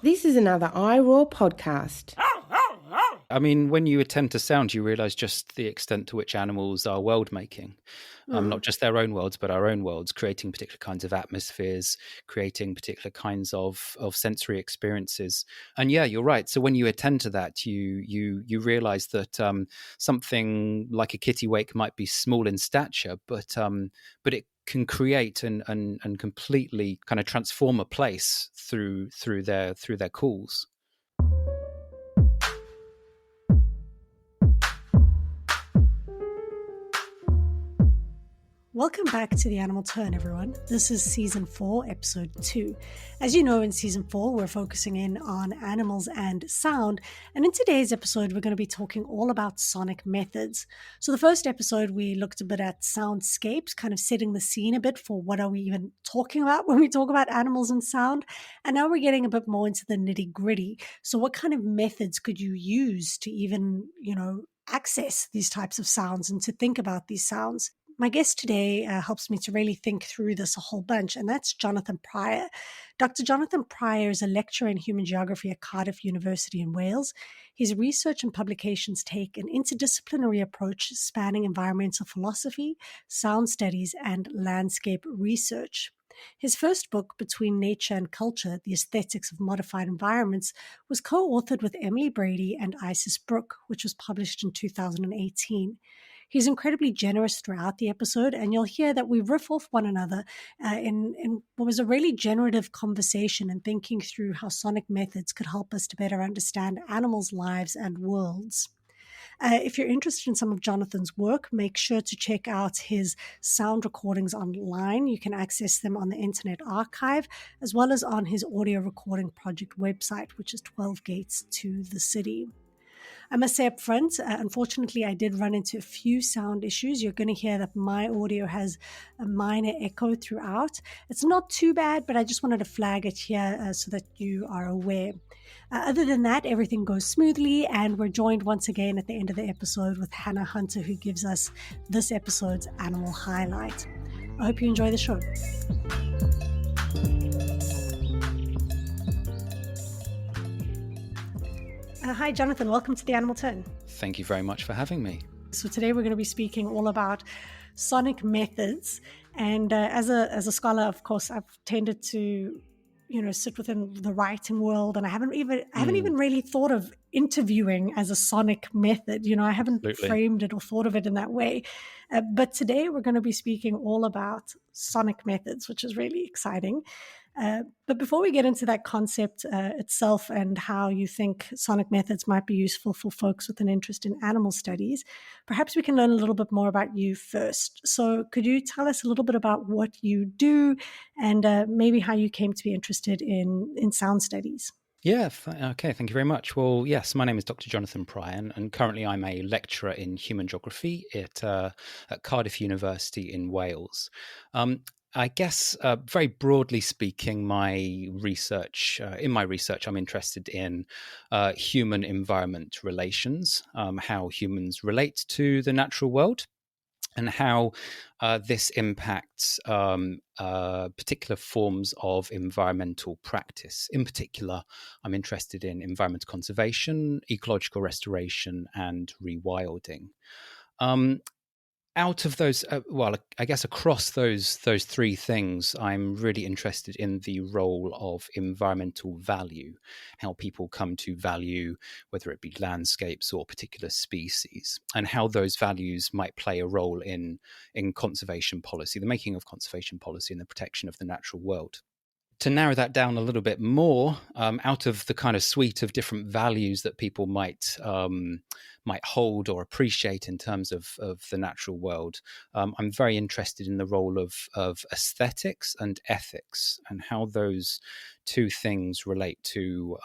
This is another iROAR podcast. I mean, when you attend to sound, you realize just the extent to which animals are world making. Not just their own worlds, but our own worlds, creating particular kinds of atmospheres, creating particular kinds of sensory experiences. And yeah, you're right. So when you attend to that, you realize that something like a kittiwake might be small in stature, but it can create and completely kind of transform a place through their calls. Welcome back to The Animal Turn, everyone. This is Season 4, Episode 2. As you know, in Season 4, we're focusing in on animals and sound, and in today's episode, we're going to be talking all about sonic methods. So the first episode, we looked a bit at soundscapes, kind of setting the scene a bit for what are we even talking about when we talk about animals and sound, and now we're getting a bit more into the nitty-gritty. So what kind of methods could you use to even, access these types of sounds and to think about these sounds? My guest today helps me to really think through this a whole bunch, and that's Jonathan Pryor. Dr. Jonathan Pryor is a lecturer in human geography at Cardiff University in Wales. His research and publications take an interdisciplinary approach spanning environmental philosophy, sound studies, and landscape research. His first book, Between Nature and Culture, The Aesthetics of Modified Environments, was co-authored with Emily Brady and Isis Brooke, which was published in 2018. He's incredibly generous throughout the episode, and you'll hear that we riff off one another in what was a really generative conversation and thinking through how sonic methods could help us to better understand animals' lives and worlds. If you're interested in some of Jonathan's work, make sure to check out his sound recordings online. You can access them on the Internet Archive, as well as on his audio recording project website, which is 12 Gates to the City. I must say up front, unfortunately, I did run into a few sound issues. You're going to hear that my audio has a minor echo throughout. It's not too bad, but I just wanted to flag it here so that you are aware. Other than that, everything goes smoothly, and we're joined once again at the end of the episode with Hannah Hunter, who gives us this episode's animal highlight. I hope you enjoy the show. Hi, Jonathan. Welcome to The Animal Turn. Thank you very much for having me. So today we're going to be speaking all about sonic methods. And as a scholar, of course, I've tended to, sit within the writing world, and I haven't even really thought of interviewing as a sonic method. I haven't framed it or thought of it in that way. But today we're going to be speaking all about sonic methods, which is really exciting. But before we get into that concept itself and how you think sonic methods might be useful for folks with an interest in animal studies, perhaps we can learn a little bit more about you first. So could you tell us a little bit about what you do and maybe how you came to be interested in sound studies? Yeah, okay, thank you very much. Well, yes, my name is Dr. Jonathan Pryor, and currently I'm a lecturer in human geography at Cardiff University in Wales. I guess, very broadly speaking, in my research, I'm interested in human-environment relations, how humans relate to the natural world, and how this impacts particular forms of environmental practice. In particular, I'm interested in environmental conservation, ecological restoration, and rewilding. Out of those, I guess across those three things, I'm really interested in the role of environmental value, how people come to value, whether it be landscapes or particular species, and how those values might play a role in conservation policy, the making of conservation policy and the protection of the natural world. To narrow that down a little bit more, out of the kind of suite of different values that people might hold or appreciate in terms of the natural world, I'm very interested in the role of aesthetics and ethics and how those two things relate to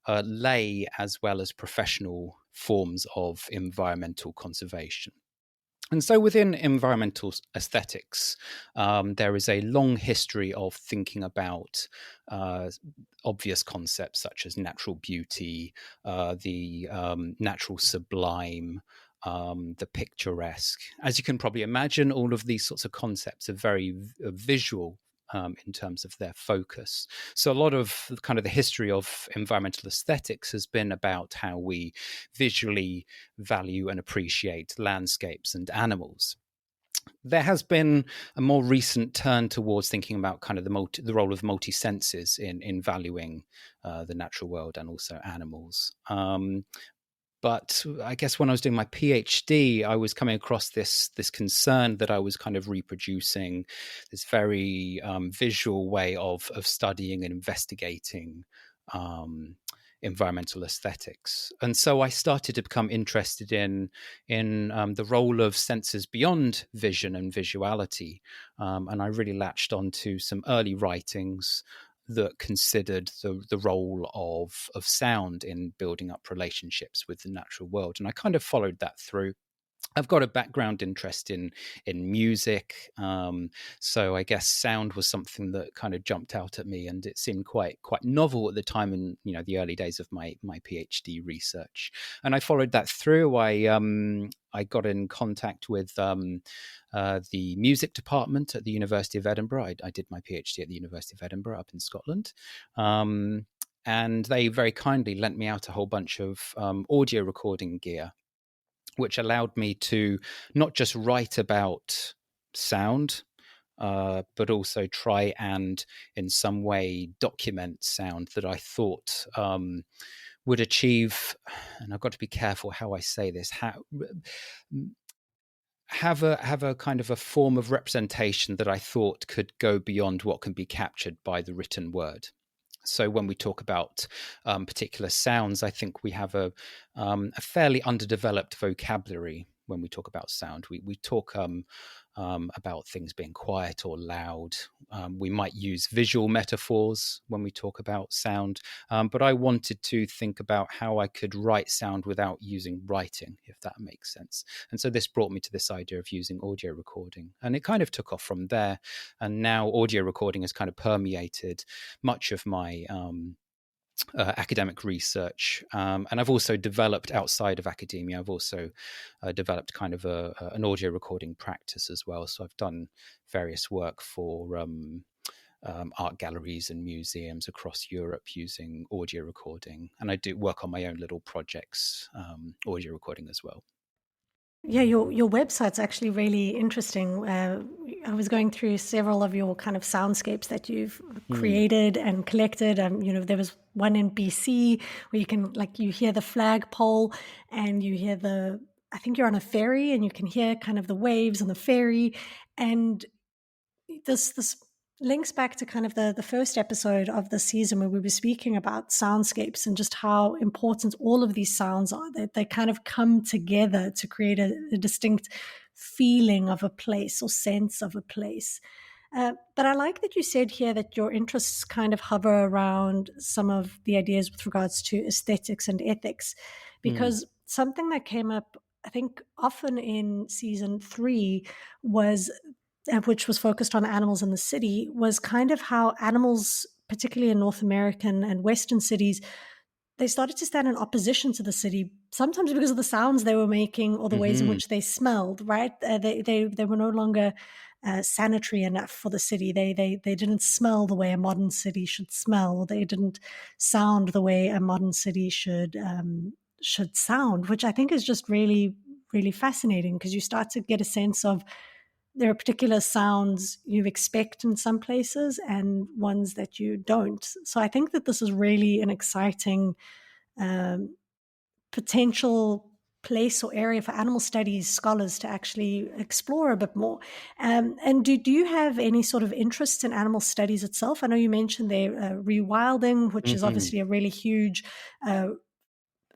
lay as well as professional forms of environmental conservation. And so within environmental aesthetics, there is a long history of thinking about obvious concepts such as natural beauty, the natural sublime, the picturesque. As you can probably imagine, all of these sorts of concepts are very visual in terms of their focus. So a lot of kind of the history of environmental aesthetics has been about how we visually value and appreciate landscapes and animals. There has been a more recent turn towards thinking about kind of the role of multi-senses in valuing the natural world and also animals. But I guess when I was doing my PhD, I was coming across this concern that I was kind of reproducing this very visual way of studying and investigating environmental aesthetics. And so I started to become interested in the role of senses beyond vision and visuality. And I really latched onto some early writings that considered the role of sound in building up relationships with the natural world. And I kind of followed that through. I've got a background interest in music, so I guess sound was something that kind of jumped out at me, and it seemed quite novel at the time in the early days of my PhD research. And I followed that through. I got in contact with the music department at the University of Edinburgh. I did my PhD at the University of Edinburgh up in Scotland. And they very kindly lent me out a whole bunch of audio recording gear, which allowed me to not just write about sound, but also try and in some way document sound that I thought would achieve, and I've got to be careful how I say this, have a kind of a form of representation that I thought could go beyond what can be captured by the written word. So when we talk about particular sounds, I think we have a fairly underdeveloped vocabulary when we talk about sound. We talk about things being quiet or loud. We might use visual metaphors when we talk about sound, but I wanted to think about how I could write sound without using writing, if that makes sense. And so this brought me to this idea of using audio recording, and it kind of took off from there. And now audio recording has kind of permeated much of my academic research, and I've also developed outside of academia. I've also developed kind of an audio recording practice as well. So I've done various work for art galleries and museums across Europe using audio recording, and I do work on my own little projects, audio recording as well. Yeah, your website's actually really interesting. I was going through several of your kind of soundscapes that you've created and collected. There was one in BC where you can, like, you hear the flagpole and you hear I think you're on a ferry and you can hear kind of the waves on the ferry. And this links back to kind of the first episode of the season where we were speaking about soundscapes and just how important all of these sounds are. They kind of come together to create a distinct feeling of a place or sense of a place. But I like that you said here that your interests kind of hover around some of the ideas with regards to aesthetics and ethics, because something that came up, I think, often in season 3 was, which was focused on animals in the city, was kind of how animals, particularly in North American and Western cities, they started to stand in opposition to the city, sometimes because of the sounds they were making or the ways in which they smelled, right? They were no longer sanitary enough for the city. They didn't smell the way a modern city should smell, or they didn't sound the way a modern city should sound, which I think is just really, really fascinating, because you start to get a sense of there are particular sounds you expect in some places and ones that you don't. So I think that this is really an exciting potential place or area for animal studies scholars to actually explore a bit more. And do you have any sort of interest in animal studies itself? I know you mentioned there rewilding, which is obviously a really huge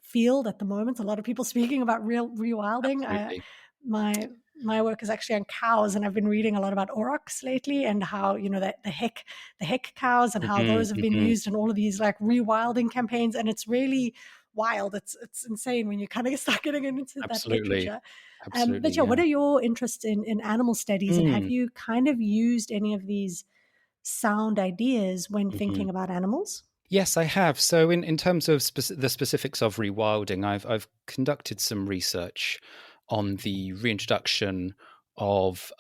field at the moment. A lot of people speaking about rewilding. My work is actually on cows, and I've been reading a lot about aurochs lately, and how that the heck cows, and how those have been used in all of these like rewilding campaigns, and it's really wild. It's insane when you kind of start getting into that literature. But yeah, what are your interests in animal studies, and have you kind of used any of these sound ideas when thinking about animals? Yes, I have. So in terms of the specifics of rewilding, I've conducted some research on the reintroduction of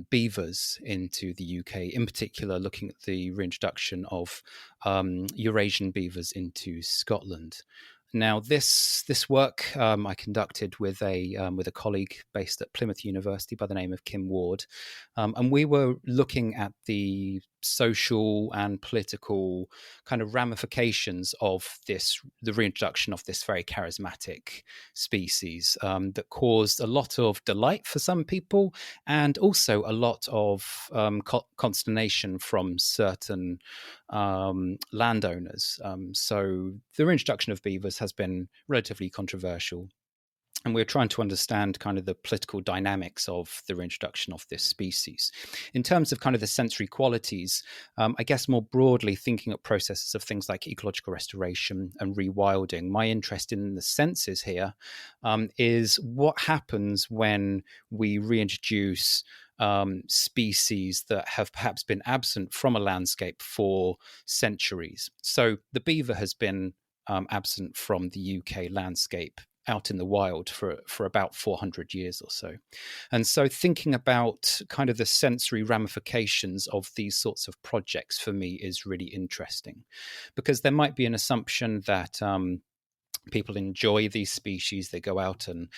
beavers into the UK, in particular looking at the reintroduction of Eurasian beavers into Scotland. Now, this work I conducted with a colleague based at Plymouth University by the name of Kim Ward, and we were looking at the social and political kind of ramifications of the reintroduction of this very charismatic species that caused a lot of delight for some people and also a lot of consternation from certain landowners. So the reintroduction of beavers has been relatively controversial. And we're trying to understand kind of the political dynamics of the reintroduction of this species. In terms of kind of the sensory qualities, I guess more broadly thinking of processes of things like ecological restoration and rewilding, my interest in the senses here is what happens when we reintroduce species that have perhaps been absent from a landscape for centuries. So the beaver has been absent from the UK landscape out in the wild for about 400 years or so. And so thinking about kind of the sensory ramifications of these sorts of projects for me is really interesting, because there might be an assumption that people enjoy these species. They go out and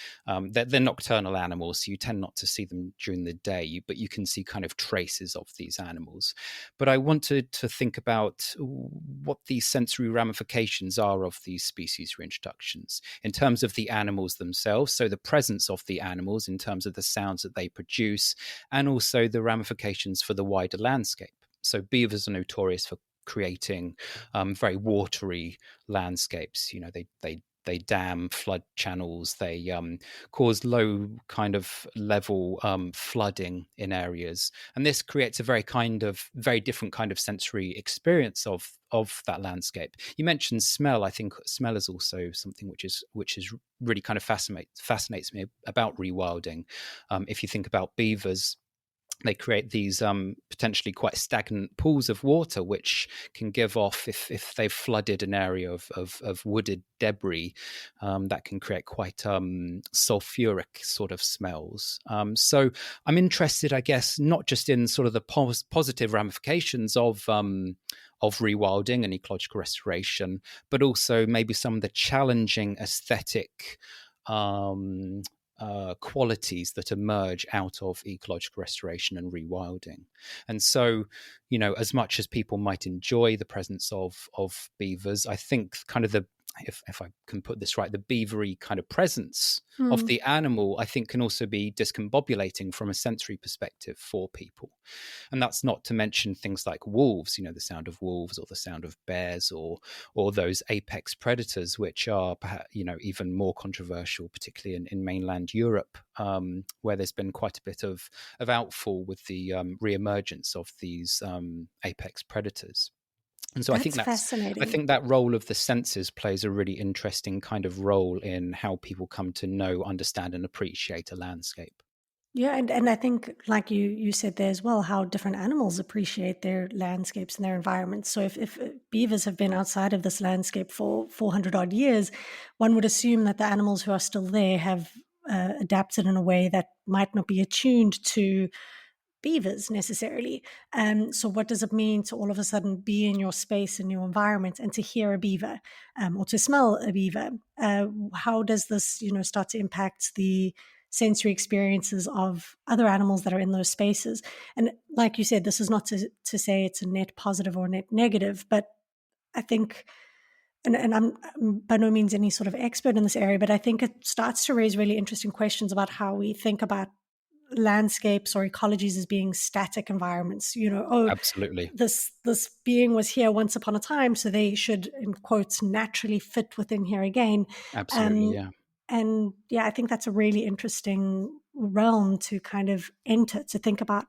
they're nocturnal animals, so you tend not to see them during the day, but you can see kind of traces of these animals. But I wanted to think about what the sensory ramifications are of these species reintroductions in terms of the animals themselves, so the presence of the animals in terms of the sounds that they produce, and also the ramifications for the wider landscape. So beavers are notorious for creating very watery landscapes. You know, they dam flood channels. They cause low kind of level flooding in areas, and this creates a very different kind of sensory experience of that landscape. You mentioned smell. I think smell is also something which is really kind of fascinates me about rewilding. If you think about beavers, they create these potentially quite stagnant pools of water, which can give off, if they've flooded an area of wooded debris, that can create quite sulfuric sort of smells. So I'm interested, I guess, not just in sort of the positive ramifications of rewilding and ecological restoration, but also maybe some of the challenging aesthetic qualities that emerge out of ecological restoration and rewilding. And so, you know, as much as people might enjoy the presence of beavers, I think kind of if I can put this right, the beavery kind of presence of the animal, I think, can also be discombobulating from a sensory perspective for people. And that's not to mention things like wolves, you know, the sound of wolves or the sound of bears or those apex predators, which are perhaps, you know, even more controversial, particularly in mainland Europe, where there's been quite a bit of outfall with the re-emergence of these apex predators. And so I think fascinating. that role of the senses plays a really interesting kind of role in how people come to know, understand, and appreciate a landscape. Yeah, and I think, like you said there as well, how different animals appreciate their landscapes and their environments. So if beavers have been outside of this landscape for 400 odd years, one would assume that the animals who are still there have adapted in a way that might not be attuned to beavers necessarily. So what does it mean to all of a sudden be in your space, in your environment, and to hear a beaver or to smell a beaver? How does this, start to impact the sensory experiences of other animals that are in those spaces? And like you said, this is not to say it's a net positive or net negative, but I think, and I'm by no means any sort of expert in this area, but I think it starts to raise really interesting questions about how we think about landscapes or ecologies as being static environments. Absolutely. This being was here once upon a time, so they should, in quotes, naturally fit within here again. Absolutely, yeah. And yeah, I think that's a really interesting realm to kind of enter, to think about,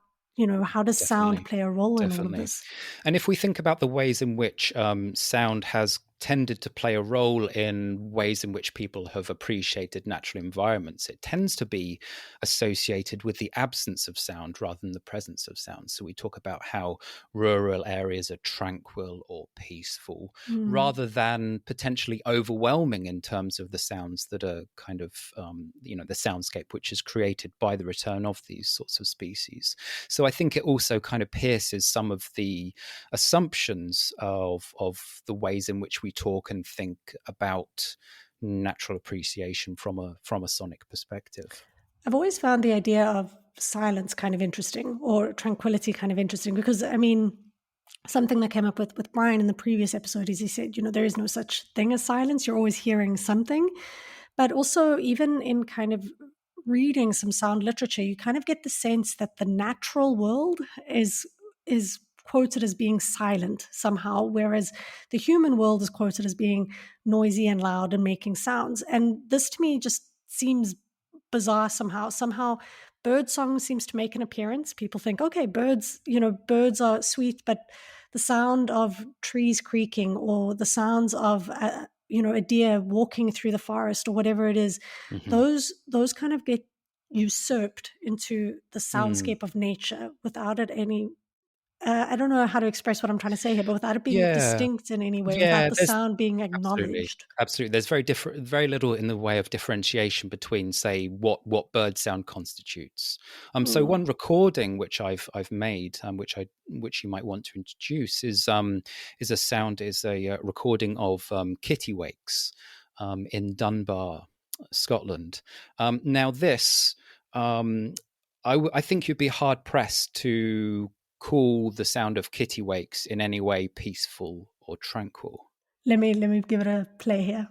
how does sound Definitely. play a role in all of Definitely. this? And if we think about the ways in which sound has tended to play a role in ways in which people have appreciated natural environments, it tends to be associated with the absence of sound rather than the presence of sound. So we talk about how rural areas are tranquil or peaceful, rather than potentially overwhelming in terms of the sounds that are kind of, the soundscape which is created by the return of these sorts of species. So I think it also kind of pierces some of the assumptions of the ways in which we talk and think about natural appreciation from a sonic perspective. I've always found the idea of silence kind of interesting, or tranquility kind of interesting, because I mean, something that came up with Brian in the previous episode is he said, there is no such thing as silence. You're always hearing something. But also, even in kind of reading some sound literature, you kind of get the sense that the natural world is quoted as being silent somehow, whereas the human world is quoted as being noisy and loud and making sounds. And this to me just seems bizarre somehow. Somehow bird song seems to make an appearance. People think, okay, birds are sweet, but the sound of trees creaking, or the sounds of a deer walking through the forest, or whatever it is, those kind of get usurped into the soundscape of nature without it any I don't know how to express what I'm trying to say here, but without it being Yeah, distinct in any way, without yeah. the There's sound being absolutely, acknowledged. absolutely. There's very little in the way of differentiation between, say, what bird sound constitutes. So Mm. one recording which I've made, which you might want to introduce, is a recording of kittiwakes in Dunbar, Scotland. Now this, I think you'd be hard pressed to call the sound of kittiwakes in any way peaceful or tranquil. Let me give it a play here.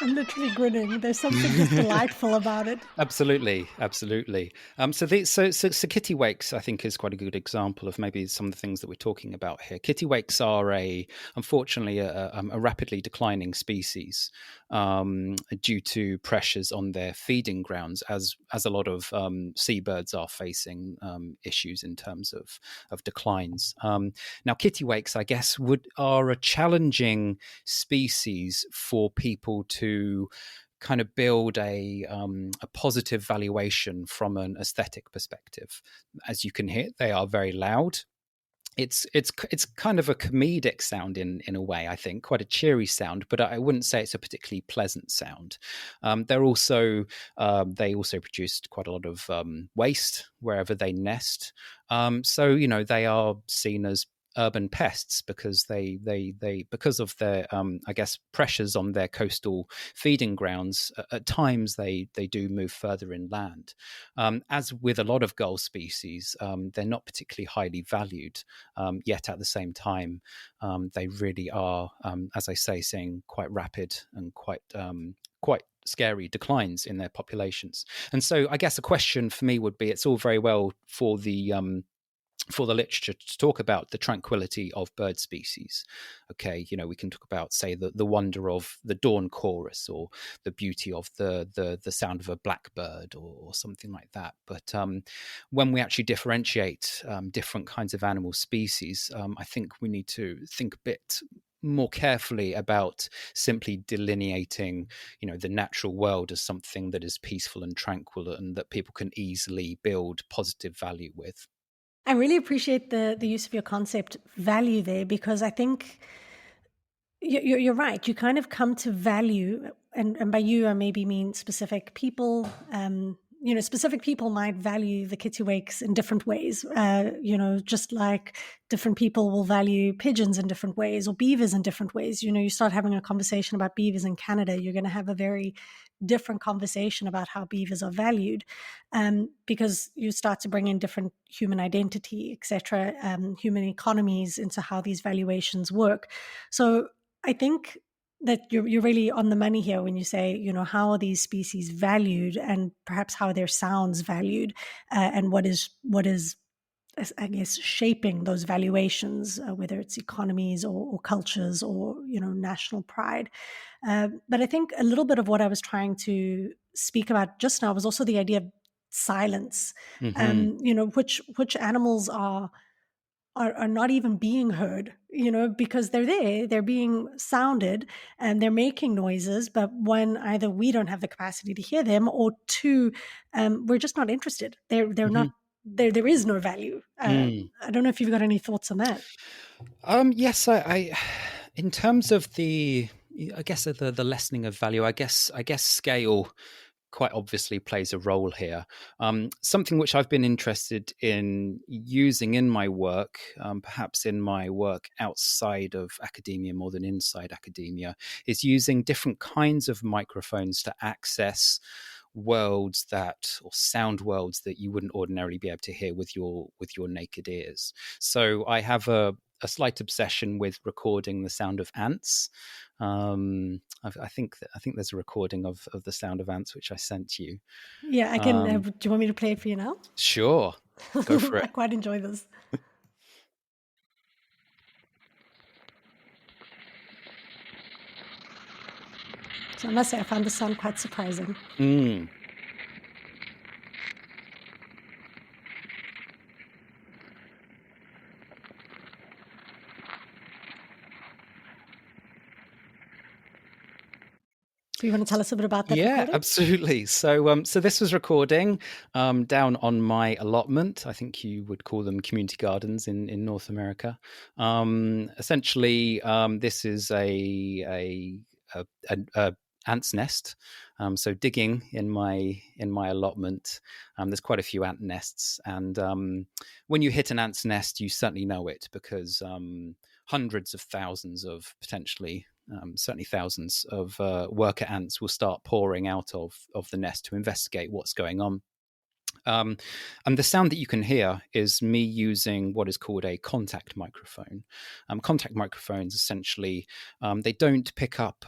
I'm literally grinning. There's something just delightful about it. Absolutely, absolutely. So kittiwakes, I think, is quite a good example of maybe some of the things that we're talking about here. Kittiwakes are unfortunately, a rapidly declining species due to pressures on their feeding grounds, as a lot of seabirds are facing issues in terms of declines. Now, kittiwakes, I guess, are a challenging species for people to kind of build a positive valuation from an aesthetic perspective. As you can hear, they are very loud. It's kind of a comedic sound in a way, I think, quite a cheery sound, but I wouldn't say it's a particularly pleasant sound. They also produced quite a lot of waste wherever they nest. So they are seen as urban pests because because of their I guess pressures on their coastal feeding grounds. At times they do move further inland. As with a lot of gull species, they're not particularly highly valued, yet at the same time they really are, as I say, seeing quite rapid and quite scary declines in their populations. And so I guess a question for me would be, it's all very well for the literature to talk about the tranquility of bird species. Okay, we can talk about, say, the wonder of the dawn chorus, or the beauty of the sound of a blackbird, or something like that. But when we actually differentiate different kinds of animal species, I think we need to think a bit more carefully about simply delineating, the natural world as something that is peaceful and tranquil, and that people can easily build positive value with. I really appreciate the use of your concept value there, because I think you're right. You kind of come to value, and by you I maybe mean specific people. Specific people might value the kittiwakes in different ways. Just like different people will value pigeons in different ways, or beavers in different ways. You start having a conversation about beavers in Canada, you're going to have a very different conversation about how beavers are valued, because you start to bring in different human identity, etc., human economies into how these valuations work. So I think that you're really on the money here when you say, how are these species valued, and perhaps how are their sounds valued, and what is, I guess, shaping those valuations, whether it's economies or cultures or national pride. But I think a little bit of what I was trying to speak about just now was also the idea of silence. Hmm. Which animals are not even being heard, because they're being sounded and they're making noises, but one, either we don't have the capacity to hear them, or two, we're just not interested. They're not Hmm. there. There is no value. Mm. I don't know if you've got any thoughts on that. Yes, in terms of I guess the lessening of value, I guess scale quite obviously plays a role here. Something which I've been interested in using in my work, perhaps in my work outside of academia more than inside academia, is using different kinds of microphones to access worlds or sound worlds that you wouldn't ordinarily be able to hear with your naked ears. So I have a slight obsession with recording the sound of ants. I think there's a recording of the sound of ants which I sent you. Yeah, I can. Do you want me to play it for you now? Sure, go for I it. quite enjoy this. So I must say, I found the sound quite surprising. Mm. So you want to tell us a bit about that Yeah, recording? absolutely. So this was recording down on my allotment. I think you would call them community gardens in North America. Essentially, this is a ant's nest. So digging in my allotment, there's quite a few ant nests, and when you hit an ant's nest, you certainly know it because hundreds of thousands of potentially certainly thousands of worker ants will start pouring out of the nest to investigate what's going on. Um, and the sound that you can hear is me using what is called a contact microphone. Contact microphones essentially they don't pick up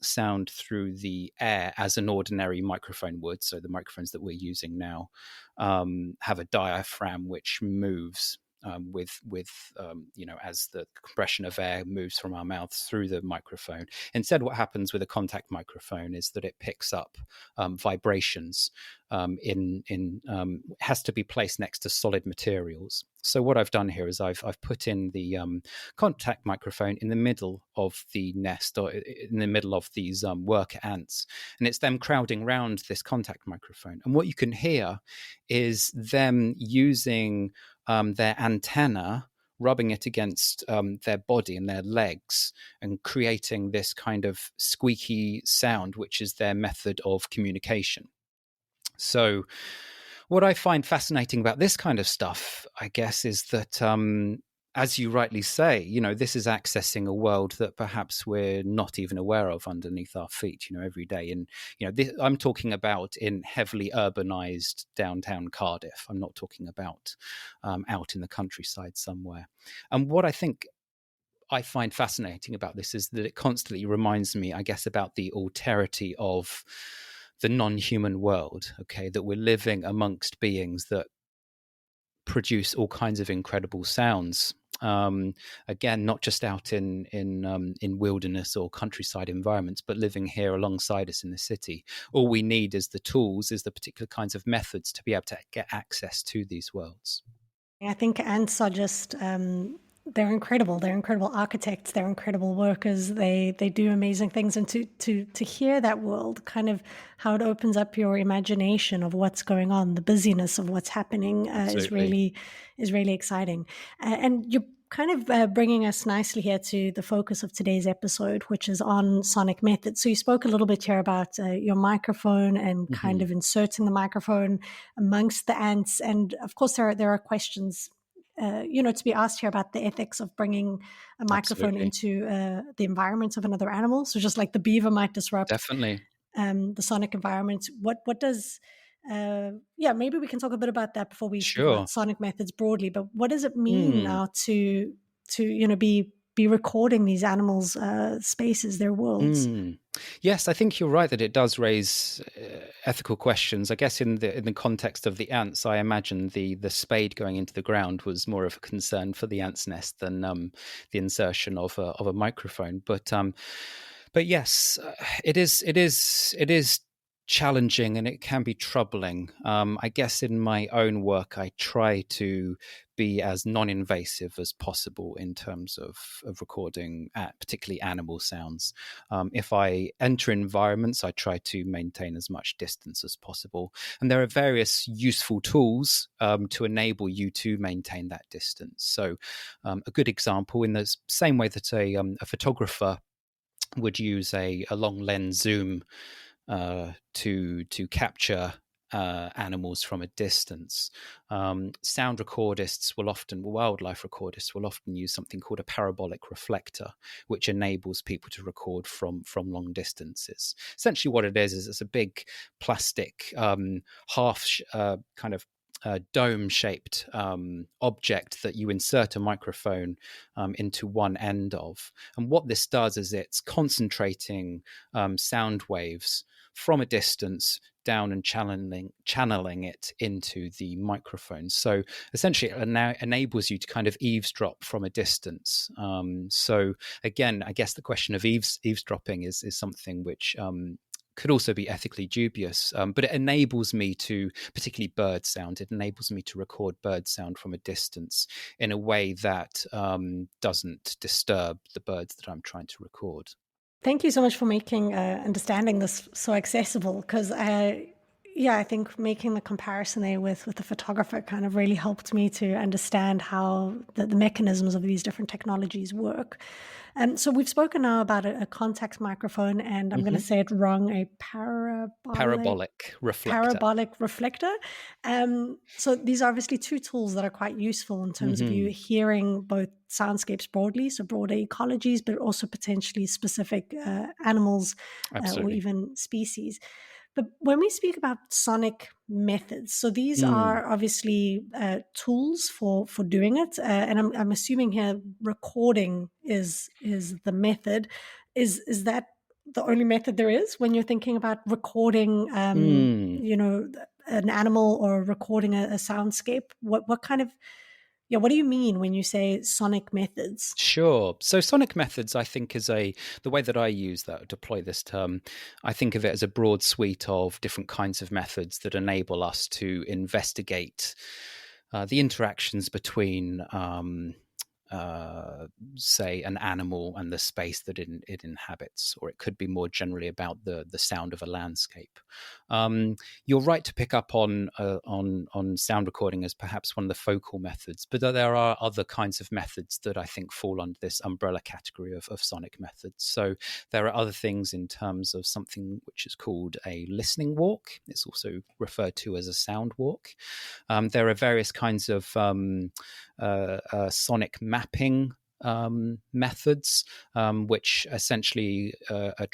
sound through the air as an ordinary microphone would. So the microphones that we're using now have a diaphragm which moves as the compression of air moves from our mouths through the microphone. Instead, what happens with a contact microphone is that it picks up vibrations has to be placed next to solid materials. So what I've done here is I've put in the contact microphone in the middle of the nest, or in the middle of these worker ants, and it's them crowding around this contact microphone. And what you can hear is them using their antenna, rubbing it against their body and their legs, and creating this kind of squeaky sound, which is their method of communication. So, what I find fascinating about this kind of stuff, I guess, is that, as you rightly say, this is accessing a world that perhaps we're not even aware of underneath our feet, every day. And, I'm talking about in heavily urbanized downtown Cardiff. I'm not talking about out in the countryside somewhere. And what I find fascinating about this is that it constantly reminds me, I guess, about the alterity of the non-human world, okay, that we're living amongst beings that produce all kinds of incredible sounds. Again, not just out in wilderness or countryside environments, but living here alongside us in the city. All we need is the tools, is the particular kinds of methods to be able to get access to these worlds. I think ants are just they're incredible. They're incredible architects. They're incredible workers. They do amazing things. And to hear that world, kind of how it opens up your imagination of what's going on, the busyness of what's happening, Absolutely. is really exciting. And you're kind of bringing us nicely here to the focus of today's episode, which is on sonic methods. So you spoke a little bit here about your microphone and kind Mm-hmm. of inserting the microphone amongst the ants. And of course, there are questions, to be asked here about the ethics of bringing a microphone Absolutely. into the environment of another animal. So just like the beaver might disrupt Definitely. the sonic environment, what does maybe we can talk a bit about that before we speak Sure. about sonic methods broadly. But what does it mean Mm. now to be be recording these animals' spaces, their worlds. Yes, I think you're right that it does raise ethical questions. I guess in the context of the ants, I imagine the spade going into the ground was more of a concern for the ant's nest than the insertion of a microphone. But yes, it is challenging and it can be troubling. I guess in my own work, I try to be as non-invasive as possible in terms of recording, particularly animal sounds. If I enter environments, I try to maintain as much distance as possible. And there are various useful tools to enable you to maintain that distance. So a good example, in the same way that a photographer would use a long lens zoom to capture animals from a distance. Sound recordists wildlife recordists will often use something called a parabolic reflector, which enables people to record from long distances. Essentially, what it is it's a big plastic kind of dome-shaped object that you insert a microphone into one end of. And what this does is it's concentrating sound waves from a distance down and channeling it into the microphone. So essentially, it now enables you to kind of eavesdrop from a distance. So again, I guess the question of eavesdropping is something which could also be ethically dubious, but it enables me to, particularly bird sound, it enables me to record bird sound from a distance in a way that doesn't disturb the birds that I'm trying to record. Thank you so much for making understanding this so accessible, because I think making the comparison there with the photographer kind of really helped me to understand how the mechanisms of these different technologies work. And so we've spoken now about a contact microphone, and I'm going to say it wrong, a parabolic reflector. Parabolic reflector. So these are obviously two tools that are quite useful in terms of you hearing both soundscapes broadly, so broader ecologies, but also potentially specific animals or even species. But when we speak about sonic methods, so these are obviously tools for doing it, and I'm assuming here recording is the method. Is that the only method there is when you're thinking about recording, an animal or recording a soundscape? What kind of what do you mean when you say sonic methods? Sure. So sonic methods, I think, is the way that I deploy this term, I think of it as a broad suite of different kinds of methods that enable us to investigate the interactions between say an animal and the space that it inhabits, or it could be more generally about the sound of a landscape. You're right to pick up on sound recording as perhaps one of the focal methods, but there are other kinds of methods that I think fall under this umbrella category of sonic methods. So there are other things in terms of something which is called a listening walk. It's also referred to as a sound walk. There are various kinds of sonic mapping methods, which essentially are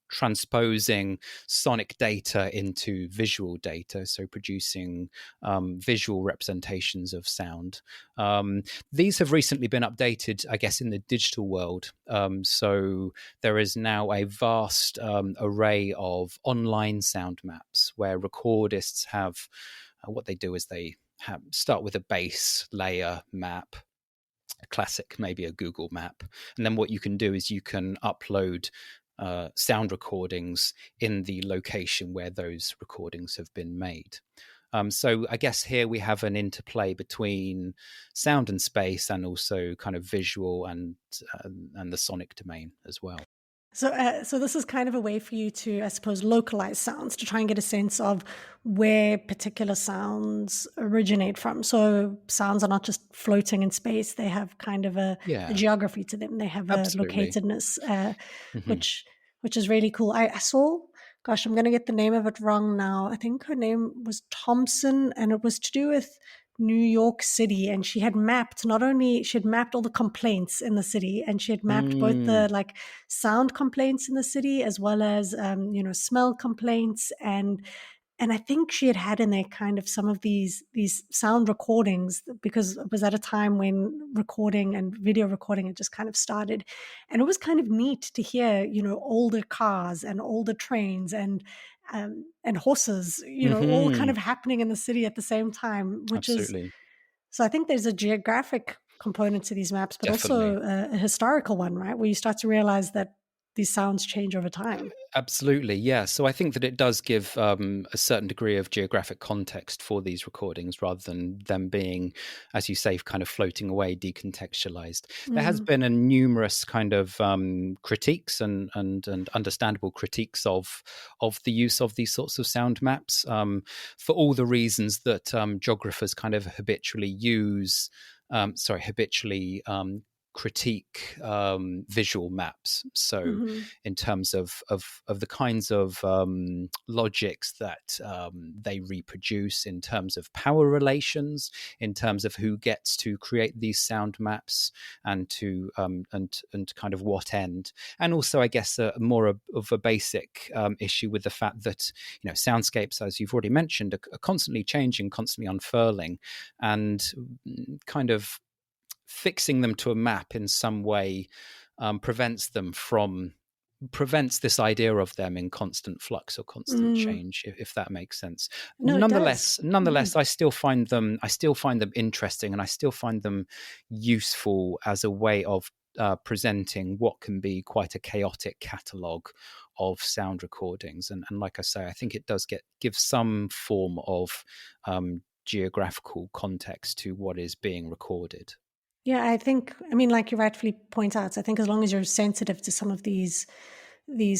transposing sonic data into visual data, so producing visual representations of sound. These have recently been updated, I guess, in the digital world. So there is now a vast array of online sound maps where recordists have what they do is they start with a base layer map, a classic, maybe a Google map. And then what you can do is you can upload sound recordings in the location where those recordings have been made. So I guess here we have an interplay between sound and space, and also kind of visual and the sonic domain as well. So this is kind of a way for you to, I suppose, localize sounds to try and get a sense of where particular sounds originate from. So sounds are not just floating in space; they have kind of a geography to them. They have a locatedness, which is really cool. I saw. Gosh, I'm going to get the name of it wrong now. I think her name was Thompson, and it was to do with New York City, and she had mapped all the complaints in the city, and she had mapped both the sound complaints in the city as well as smell complaints, and And I think she had in there kind of some of these sound recordings, because it was at a time when recording and video recording had just kind of started. And it was kind of neat to hear, older cars and older trains and horses, all kind of happening in the city at the same time, which is, Absolutely. so I think there's a geographic component to these maps, but Definitely. also a historical one, right? Where you start to realize that these sounds change over time. Absolutely, yeah. So I think that it does give a certain degree of geographic context for these recordings, rather than them being, as you say, kind of floating away, decontextualized. There has been a numerous kind of critiques and understandable critiques of the use of these sorts of sound maps, for all the reasons that geographers kind of habitually use. Habitually critique visual maps. So, in terms of the kinds of logics that they reproduce, in terms of power relations, in terms of who gets to create these sound maps, and to and kind of what end, and also, I guess, more of a basic issue with the fact that soundscapes, as you've already mentioned, are constantly changing, constantly unfurling, and kind of fixing them to a map in some way prevents this idea of them in constant flux or constant change, if that makes sense. No, it does. Nonetheless, I still find them interesting, and I still find them useful as a way of presenting what can be quite a chaotic catalogue of sound recordings. And like I say, I think it does give some form of geographical context to what is being recorded. Yeah, I mean, like you rightfully point out, I think as long as you're sensitive to some of these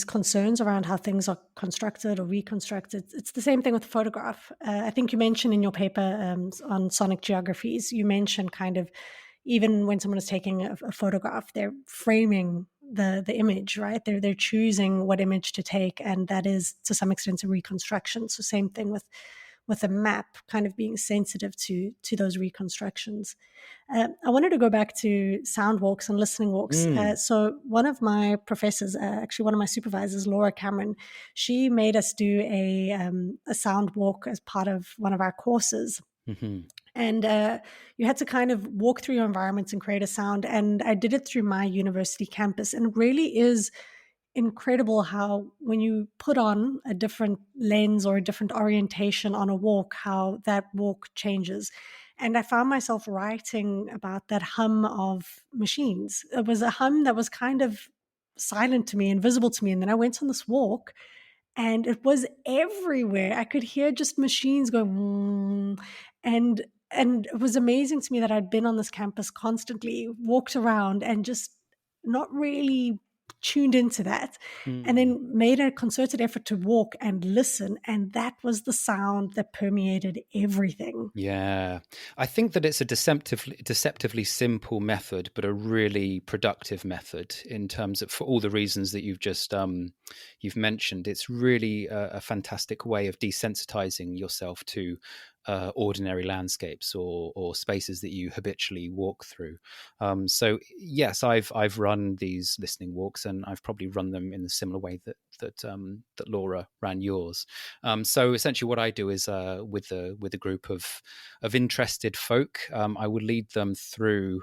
concerns around how things are constructed or reconstructed, it's the same thing with photograph. I think you mentioned in your paper on sonic geographies, you mentioned kind of even when someone is taking a photograph, they're framing the image, right? They're choosing what image to take, and that is to some extent a reconstruction. So same thing with a map, kind of being sensitive to those reconstructions. I wanted to go back to sound walks and listening walks. So one of my professors, actually one of my supervisors, Laura Cameron, she made us do a sound walk as part of one of our courses. And you had to kind of walk through your environments and create a sound. And I did it through my university campus. And it really is incredible how when you put on a different lens or a different orientation on a walk, how that walk changes. And I found myself writing about that hum of machines. It was a hum that was kind of silent to me, invisible to me. And then I went on this walk and it was everywhere. I could hear just machines going, and it was amazing to me that I'd been on this campus constantly, walked around and just not really tuned into that, and then made a concerted effort to walk and listen, and that was the sound that permeated everything. Yeah, I think that it's a deceptively simple method, but a really productive method in terms of, for all the reasons that you've just you've mentioned. It's really a fantastic way of desensitizing yourself to ordinary landscapes or spaces that you habitually walk through. So yes, I've run these listening walks, and I've probably run them in a similar way that Laura ran yours. So essentially, what I do is with a group of interested folk, I would lead them through.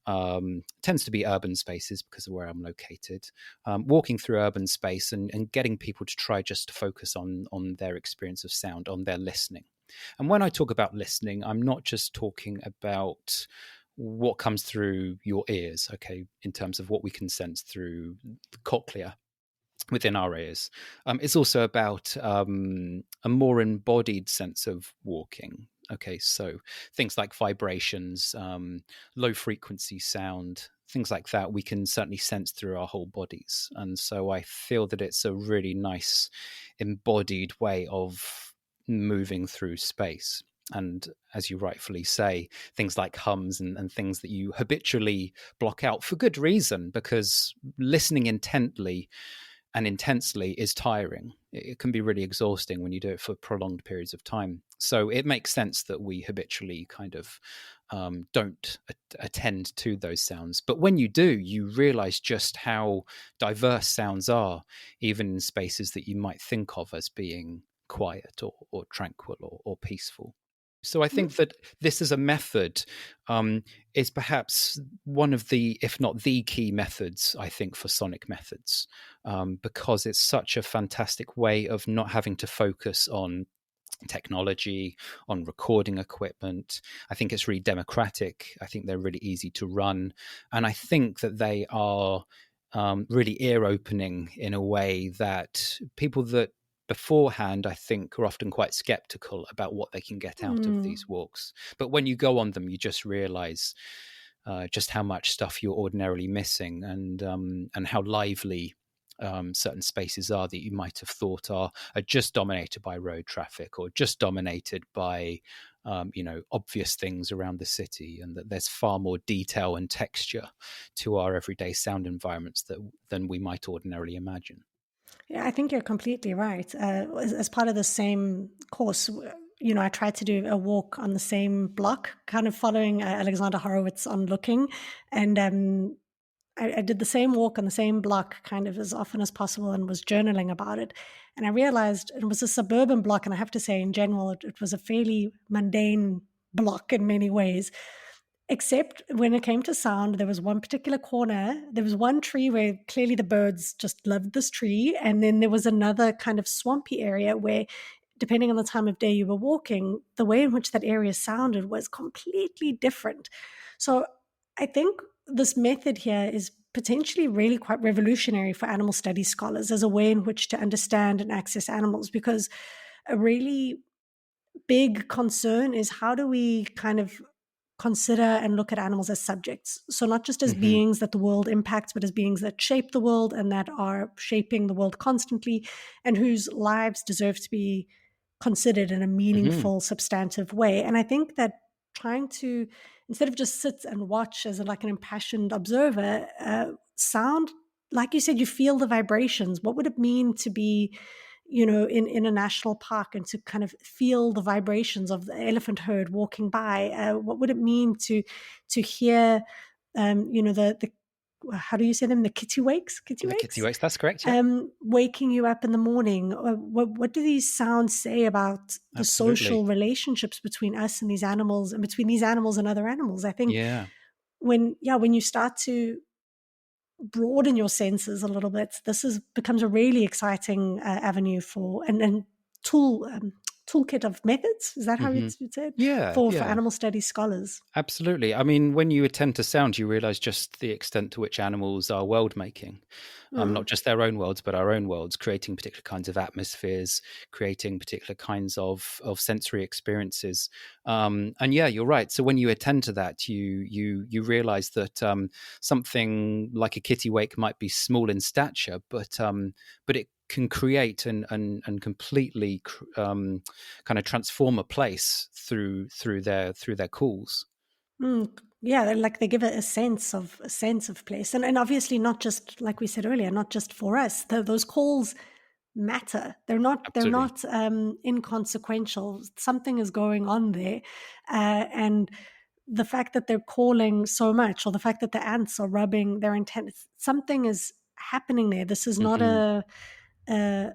Tends to be urban spaces because of where I'm located. Walking through urban space and getting people to try just to focus on their experience of sound, on their listening. And when I talk about listening, I'm not just talking about what comes through your ears, okay, in terms of what we can sense through the cochlea within our ears. It's also about a more embodied sense of walking. Okay, so things like vibrations, low frequency sound, things like that, we can certainly sense through our whole bodies. And so I feel that it's a really nice embodied way of moving through space. And as you rightfully say, things like hums and things that you habitually block out for good reason, because listening intently and intensely is tiring. It can be really exhausting when you do it for prolonged periods of time. So it makes sense that we habitually kind of don't attend to those sounds. But when you do, you realize just how diverse sounds are, even in spaces that you might think of as being quiet or tranquil or peaceful. So I think that this as a method is perhaps one of the, if not the key methods, I think, for sonic methods, because it's such a fantastic way of not having to focus on technology, on recording equipment. I think it's really democratic. I think they're really easy to run. And I think that they are really ear opening in a way that people that beforehand, I think, are often quite skeptical about what they can get out of these walks. But when you go on them, you just realize just how much stuff you're ordinarily missing, and how lively certain spaces are that you might have thought are just dominated by road traffic or just dominated by obvious things around the city, and that there's far more detail and texture to our everyday sound environments than we might ordinarily imagine. Yeah, I think you're completely right. As part of the same course, I tried to do a walk on the same block, kind of following Alexander Horowitz on Looking, and I did the same walk on the same block kind of as often as possible and was journaling about it. And I realized it was a suburban block, and I have to say, in general, it was a fairly mundane block in many ways. Except when it came to sound, there was one particular corner. There was one tree where clearly the birds just loved this tree. And then there was another kind of swampy area where, depending on the time of day you were walking, the way in which that area sounded was completely different. So I think this method here is potentially really quite revolutionary for animal studies scholars as a way in which to understand and access animals, because a really big concern is how do we kind of consider and look at animals as subjects. So not just as Mm-hmm. beings that the world impacts, but as beings that shape the world and that are shaping the world constantly, and whose lives deserve to be considered in a Mm-hmm. meaningful, substantive way. And I think that trying to, instead of just sit and watch as like an impassioned observer, sound, like you said, you feel the vibrations. What would it mean to be in a national park and to kind of feel the vibrations of the elephant herd walking by? What would it mean to hear, the how do you say them? The kitty The kitty wakes, wakes, that's correct. Yeah, waking you up in the morning. What do these sounds say about the absolutely. social relationships between us and these animals, and between these animals and other animals? I think Yeah. when you start to broaden your senses a little bit, this becomes a really exciting avenue for and toolkit of methods. Is that how Mm-hmm. you'd say it? Yeah, For yeah. animal studies scholars. Absolutely. I mean, when you attend to sound, you realize just the extent to which animals are world making, not Mm. just their own worlds, but our own worlds, creating particular kinds of atmospheres, creating particular kinds of sensory experiences. And yeah, you're right. So when you attend to that, you realize that something like a kittiwake might be small in stature, but it can create and completely kind of transform a place through their calls. Mm. Yeah, like they give it a sense of place, and obviously not just like we said earlier, not just for us. Those calls matter. They're not Absolutely. inconsequential. Something is going on there, and the fact that they're calling so much, or the fact that the ants are rubbing their antennas, something is happening there. This is not Hmm. a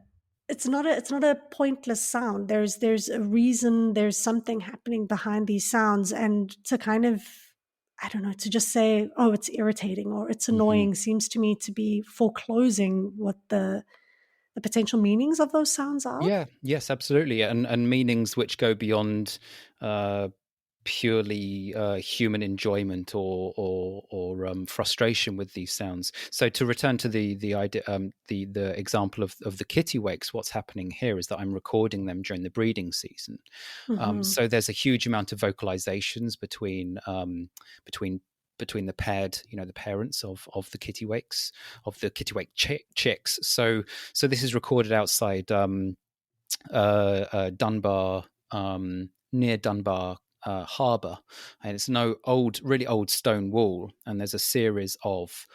it's not a pointless sound. There's a reason. There's something happening behind these sounds, and to kind of, I don't know, to just say, oh, it's irritating or it's Hmm. annoying, seems to me to be foreclosing what the potential meanings of those sounds are. Yeah. Yes. Absolutely. And meanings which go beyond uh, purely human enjoyment or frustration with these sounds. So to return to the idea, the example of the kitty wakes, what's happening here is that I'm recording them during the breeding season. Hmm. So there's a huge amount of vocalizations between between the paired, the parents of the kittiwakes, of the kittiwake chicks. So this is recorded outside Dunbar, near Dunbar Harbour, and it's no really old stone wall, and there's a series of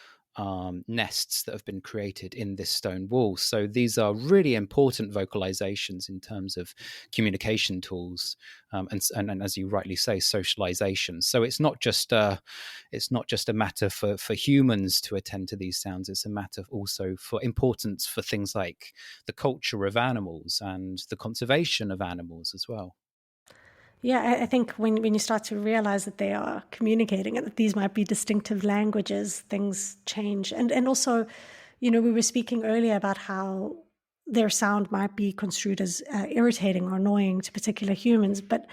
nests that have been created in this stone wall. So these are really important vocalizations in terms of communication tools, and as you rightly say, socialization. So it's not just a matter for humans to attend to these sounds. It's a matter also for importance for things like the culture of animals and the conservation of animals as well. Yeah, I think when you start to realize that they are communicating and that these might be distinctive languages, things change. And also, we were speaking earlier about how their sound might be construed as irritating or annoying to particular humans. But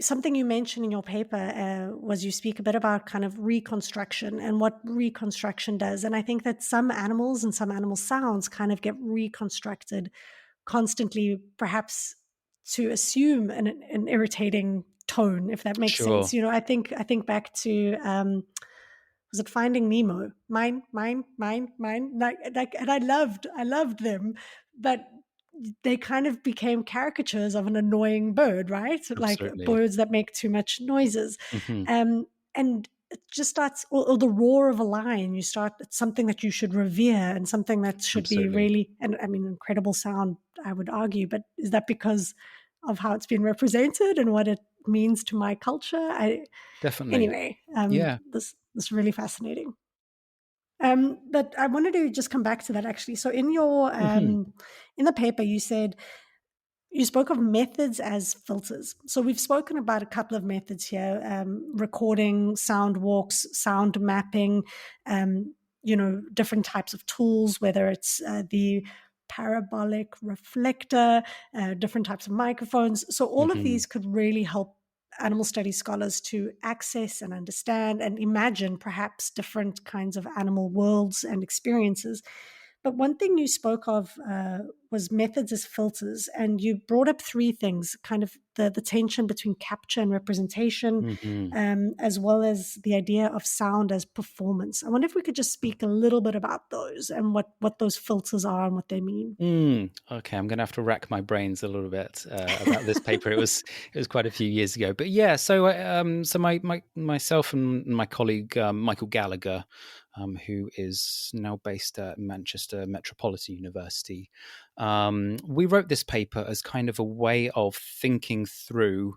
something you mentioned in your paper was you speak a bit about kind of reconstruction and what reconstruction does. And I think that some animals and some animal sounds kind of get reconstructed constantly, perhaps to assume an irritating tone, if that makes Sure. sense. I think back to was it Finding Nemo? Mine. Like, and I loved them, but they kind of became caricatures of an annoying bird, right? Like Absolutely. birds that make too much noises, Hmm. and it just starts, or the roar of a lion. It's something that you should revere and something that should be Absolutely. really, and I mean, incredible sound, I would argue. But is that because of how it's been represented and what it means to my culture? Definitely. Anyway, Yeah. this is really fascinating. But I wanted to just come back to that actually. So in your Hmm. in the paper, you spoke of methods as filters. So we've spoken about a couple of methods here: recording, sound walks, sound mapping. Different types of tools, whether it's the parabolic reflector, different types of microphones. So all of Hmm. these could really help animal studies scholars to access and understand and imagine perhaps different kinds of animal worlds and experiences. But one thing you spoke of was methods as filters, and you brought up three things: kind of the tension between capture and representation, Hmm. as well as the idea of sound as performance. I wonder if we could just speak a little bit about those and what those filters are and what they mean. Okay, I'm going to have to rack my brains a little bit about this paper. It was quite a few years ago, but yeah. So myself and my colleague Michael Gallagher, who is now based at Manchester Metropolitan University, we wrote this paper as kind of a way of thinking through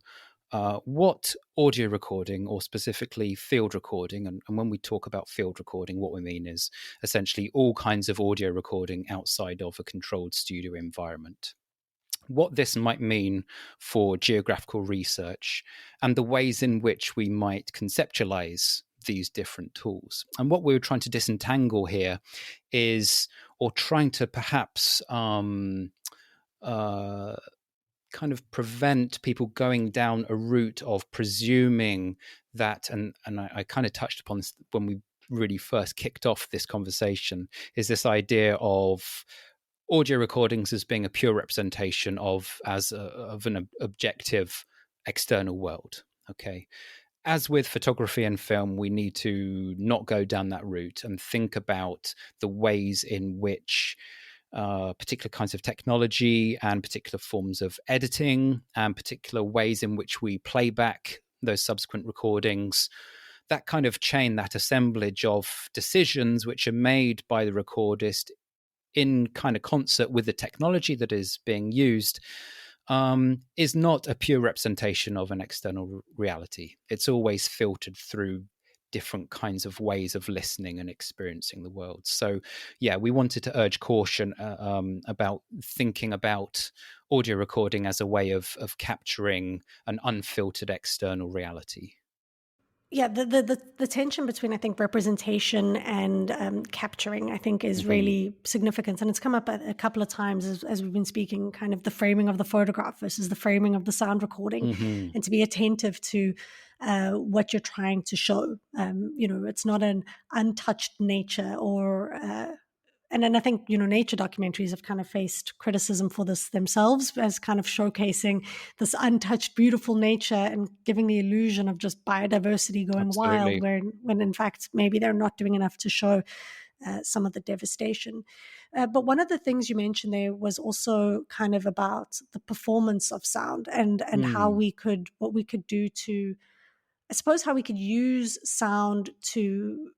what audio recording, or specifically field recording, and when we talk about field recording, what we mean is essentially all kinds of audio recording outside of a controlled studio environment. What this might mean for geographical research and the ways in which we might conceptualize these different tools. And what we're trying to disentangle here is, or trying to perhaps uh, kind of prevent people going down a route of presuming that, and I kind of touched upon this when we really first kicked off this conversation, is this idea of audio recordings as being a pure representation of an objective external world. Okay. As with photography and film, we need to not go down that route and think about the ways in which particular kinds of technology and particular forms of editing and particular ways in which we play back those subsequent recordings, that kind of chain, that assemblage of decisions which are made by the recordist in kind of concert with the technology that is being used, is not a pure representation of an external reality. It's always filtered through different kinds of ways of listening and experiencing the world. So, yeah, we wanted to urge caution about thinking about audio recording as a way of capturing an unfiltered external reality. Yeah, the tension between, I think, representation and capturing, I think, is Hmm. really significant, and it's come up a couple of times as we've been speaking. Kind of the framing of the photograph versus the framing of the sound recording, Hmm. and to be attentive to what you're trying to show. It's not an untouched nature, or and then I think, nature documentaries have kind of faced criticism for this themselves, as kind of showcasing this untouched, beautiful nature and giving the illusion of just biodiversity going wild, Absolutely. when in fact maybe they're not doing enough to show some of the devastation. But one of the things you mentioned there was also kind of about the performance of sound, and how Mm. what we could do to, I suppose, how we could use sound to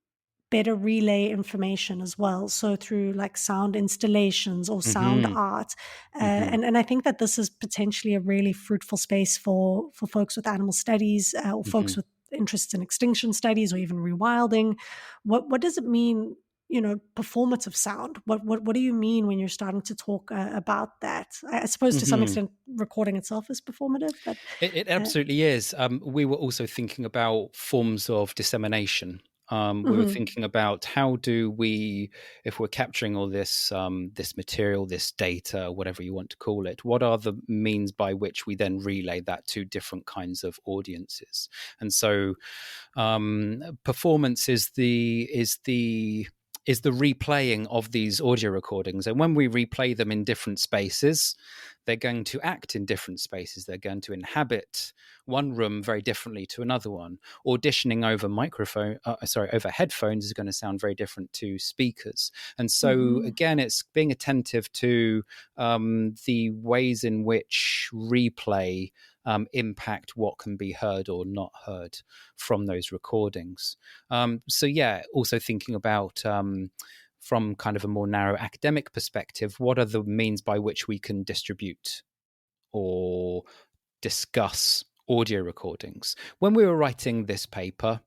better relay information as well. So through like sound installations or sound art. And I think that this is potentially a really fruitful space for folks with animal studies or folks with interests in extinction studies or even rewilding. What does it mean, performative sound? What do you mean when you're starting to talk about that? I suppose to some extent recording itself is performative, but it absolutely is. We were also thinking about forms of dissemination. We were thinking about how do we, if we're capturing all this this material, this data, whatever you want to call it, what are the means by which we then relay that to different kinds of audiences? And so, performance is the replaying of these audio recordings. And when we replay them in different spaces, they're going to act in different spaces. They're going to inhabit one room very differently to another one. Auditioning over headphones is going to sound very different to speakers. And so again, it's being attentive to the ways in which replay impact what can be heard or not heard from those recordings. So yeah, also thinking about from kind of a more narrow academic perspective, what are the means by which we can distribute or discuss audio recordings? When we were writing this paper,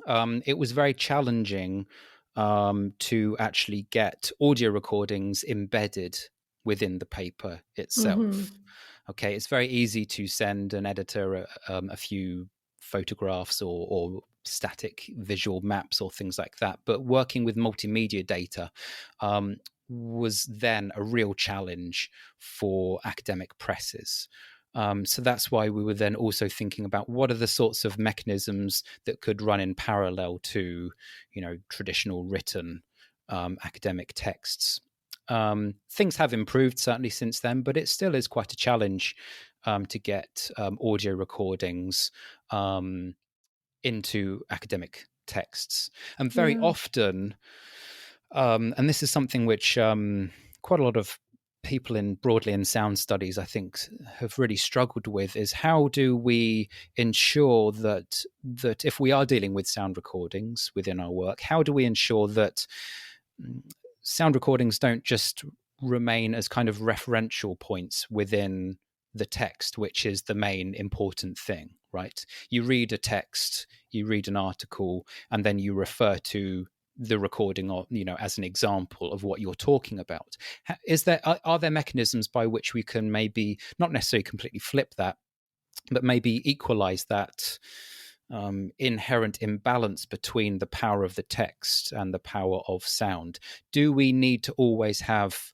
it was very challenging to actually get audio recordings embedded within the paper itself. Okay, it's very easy to send an editor a few photographs or static visual maps or things like that. But working with multimedia data was then a real challenge for academic presses. So that's why we were then also thinking about what are the sorts of mechanisms that could run in parallel to, traditional written academic texts. Things have improved certainly since then, but it still is quite a challenge to get audio recordings into academic texts. And very often, and this is something which quite a lot of people broadly in sound studies, I think, have really struggled with, is how do we ensure that if we are dealing with sound recordings within our work, how do we ensure that sound recordings don't just remain as kind of referential points within the text, which is the main important thing, right? You read a text, you read an article, and then you refer to the recording, or as an example of what you're talking about. Are there mechanisms by which we can maybe not necessarily completely flip that, but maybe equalize that inherent imbalance between the power of the text and the power of sound? Do we need to always have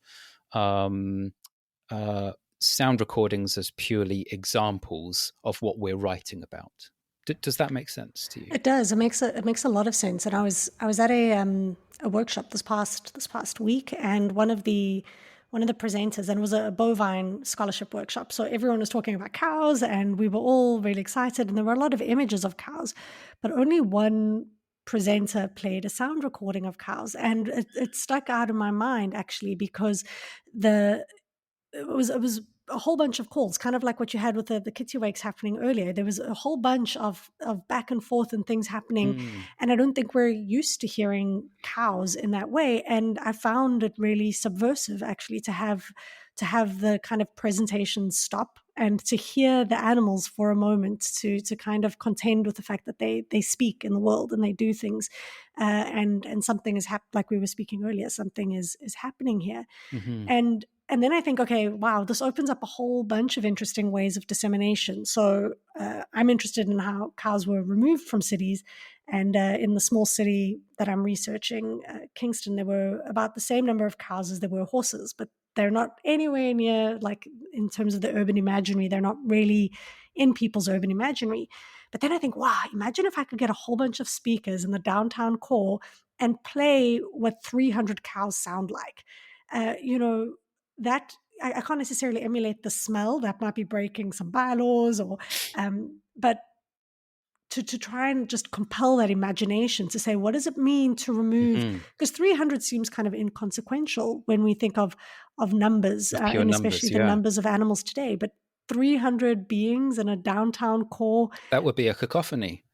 sound recordings as purely examples of what we're writing about? Does that make sense to you? It does. It makes a lot of sense. And I was at a workshop this past week, and one of the presenters, and it was a bovine scholarship workshop. So everyone was talking about cows, and we were all really excited. And there were a lot of images of cows, but only one presenter played a sound recording of cows, and it stuck out in my mind actually because it was a whole bunch of calls, kind of like what you had with the kittiwakes happening earlier. There was a whole bunch of back and forth and things happening. And I don't think we're used to hearing cows in that way. And I found it really subversive actually to have the kind of presentation stop and to hear the animals for a moment, to kind of contend with the fact that they speak in the world and they do things. And something is like we were speaking earlier, something is happening here. And then I think, okay, wow, this opens up a whole bunch of interesting ways of dissemination. So I'm interested in how cows were removed from cities. And in the small city that I'm researching, Kingston, there were about the same number of cows as there were horses, but they're not anywhere near, like in terms of the urban imaginary, they're not really in people's urban imaginary. But then I think, wow, imagine if I could get a whole bunch of speakers in the downtown core and play what 300 cows sound like. That I can't necessarily emulate the smell. That might be breaking some bylaws, but to try and just compel that imagination to say, what does it mean to remove? Because 300 seems kind of inconsequential when we think of numbers, and especially the numbers of animals today. But 300 beings in a downtown core. That would be a cacophony.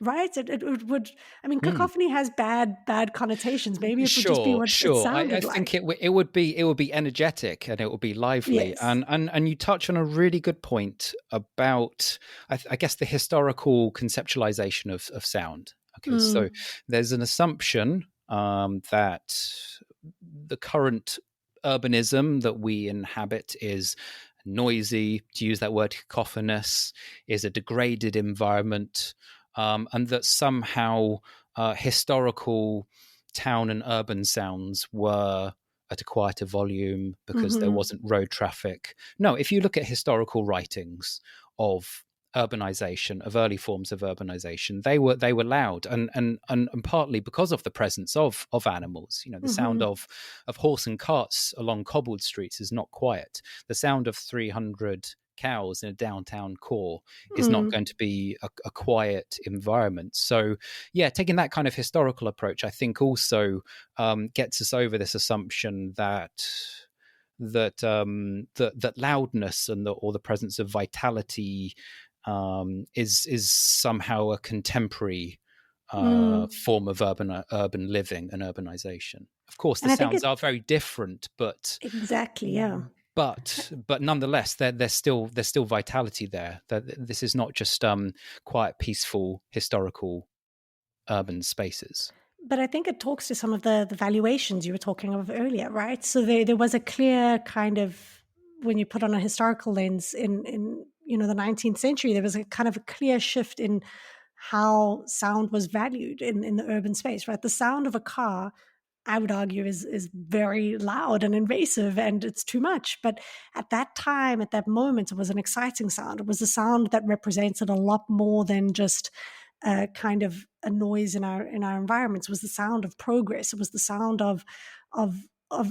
right? It would, I mean, cacophony has bad connotations. Maybe it would just be Sure, what it sure. I sounded think like. it would be energetic and it would be lively. Yes. And you touch on a really good point about I guess the historical conceptualization of sound. Okay, so there's an assumption that the current urbanism that we inhabit is noisy, to use that word, cacophonous, is a degraded environment, and that somehow historical town and urban sounds were at a quieter volume because there wasn't road traffic. No, if you look at historical writings of urbanization, of early forms of urbanization, they were loud, and partly because of the presence of animals. You know, the sound of horse and carts along cobbled streets is not quiet. The sound of 300 cows in a downtown core is not going to be a quiet environment. So yeah, taking that kind of historical approach, I think also gets us over this assumption that loudness and or the presence of vitality is somehow a contemporary form of urban living and urbanization. Of course, the And I think sounds it are very different, but exactly, yeah. but nonetheless, there's still vitality there. That this is not just quiet, peaceful, historical urban spaces. But I think it talks to some of the valuations you were talking of earlier, right? So there was a clear kind of, when you put on a historical lens in the 19th century, there was a kind of a clear shift in how sound was valued in the urban space, right? The sound of a car, I would argue, is very loud and invasive, and it's too much. But at that time, at that moment, it was an exciting sound. It was a sound that represented a lot more than just kind of a noise in our environments. It was the sound of progress. It was the sound of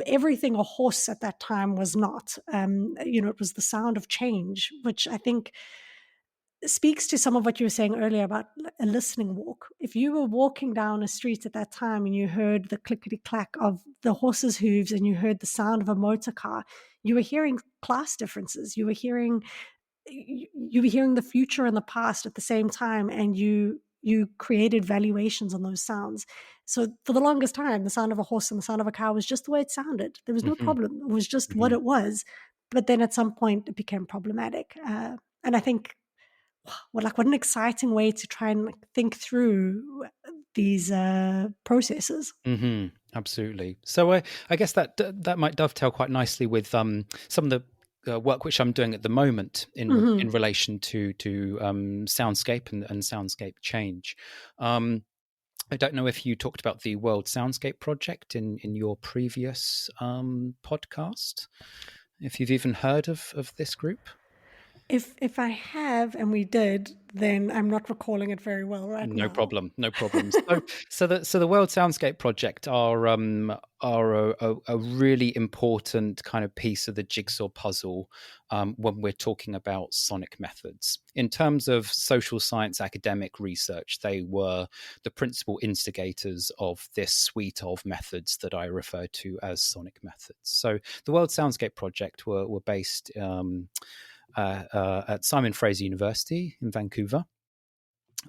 everything a horse at that time was not. It was the sound of change, which I think speaks to some of what you were saying earlier about a listening walk. If you were walking down a street at that time and you heard the clickety clack of the horse's hooves and you heard the sound of a motor car, you were hearing class differences. You were hearing the future and the past at the same time, and you created valuations on those sounds. So for the longest time, the sound of a horse and the sound of a cow was just the way it sounded. There was no problem. It was just what it was. But then at some point, it became problematic. And I think, what an exciting way to try and think through these processes. Absolutely. So I guess that might dovetail quite nicely with some of the work which I'm doing at the moment in relation to soundscape and soundscape change. I don't know if you talked about the World Soundscape Project in your previous podcast. If you've even heard of this group. If I have, and we did, then I'm not recalling it very well right now. No problem. So the World Soundscape Project are a really important kind of piece of the jigsaw puzzle when we're talking about sonic methods. In terms of social science academic research, they were the principal instigators of this suite of methods that I refer to as sonic methods. So the World Soundscape Project were based at Simon Fraser University in Vancouver.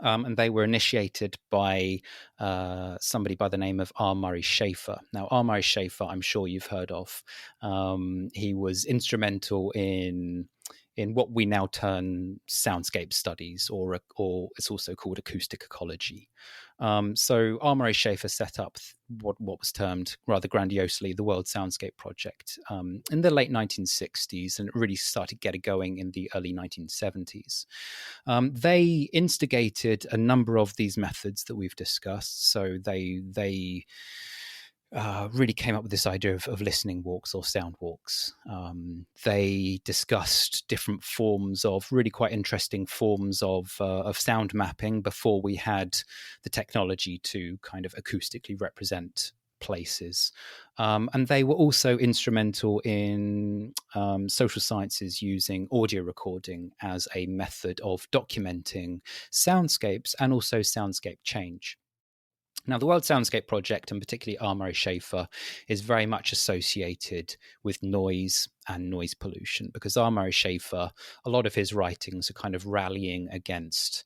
And they were initiated by somebody by the name of R. Murray Schafer. Now, R. Murray Schafer, I'm sure you've heard of. He was instrumental in what we now term soundscape studies, or it's also called acoustic ecology. So R. Murray Schafer set up what was termed rather grandiosely the World Soundscape Project in the late 1960s, and it really started getting going in the early 1970s. They instigated a number of these methods that we've discussed. So they really came up with this idea of listening walks or sound walks. They discussed different forms of really quite interesting forms of sound mapping before we had the technology to kind of acoustically represent places. And they were also instrumental in social sciences using audio recording as a method of documenting soundscapes and also soundscape change. Now, the World Soundscape Project, and particularly R. Murray Schafer, is very much associated with noise and noise pollution, because R. Murray Schafer, a lot of his writings are kind of rallying against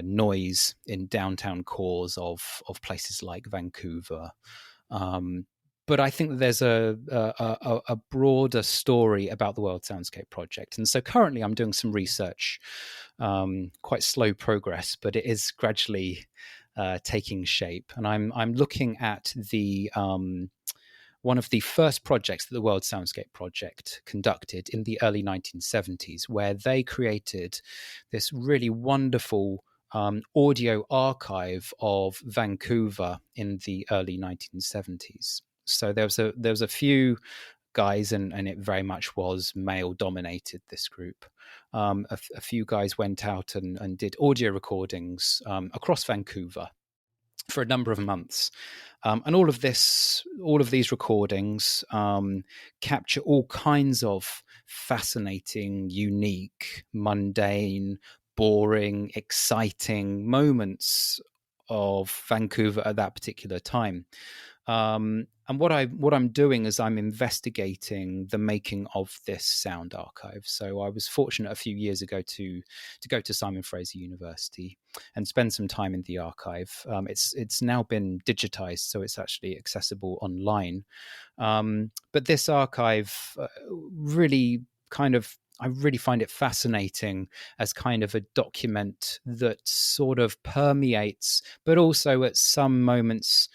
noise in downtown cores of places like Vancouver. But I think that there's a broader story about the World Soundscape Project. And so currently I'm doing some research, quite slow progress, but it is gradually taking shape. And I'm looking at the one of the first projects that the World Soundscape Project conducted in the early 1970s, where they created this really wonderful audio archive of Vancouver in the early 1970s. So there was a few guys, and it very much was male dominated, this group. A few guys went out and did audio recordings across Vancouver for a number of months. And all of these recordings capture all kinds of fascinating, unique, mundane, boring, exciting moments of Vancouver at that particular time. And what I'm doing is I'm investigating the making of this sound archive. So I was fortunate a few years ago to go to Simon Fraser University and spend some time in the archive. It's now been digitized, so it's actually accessible online. But this archive really I really find it fascinating as kind of a document that sort of permeates, but also at some moments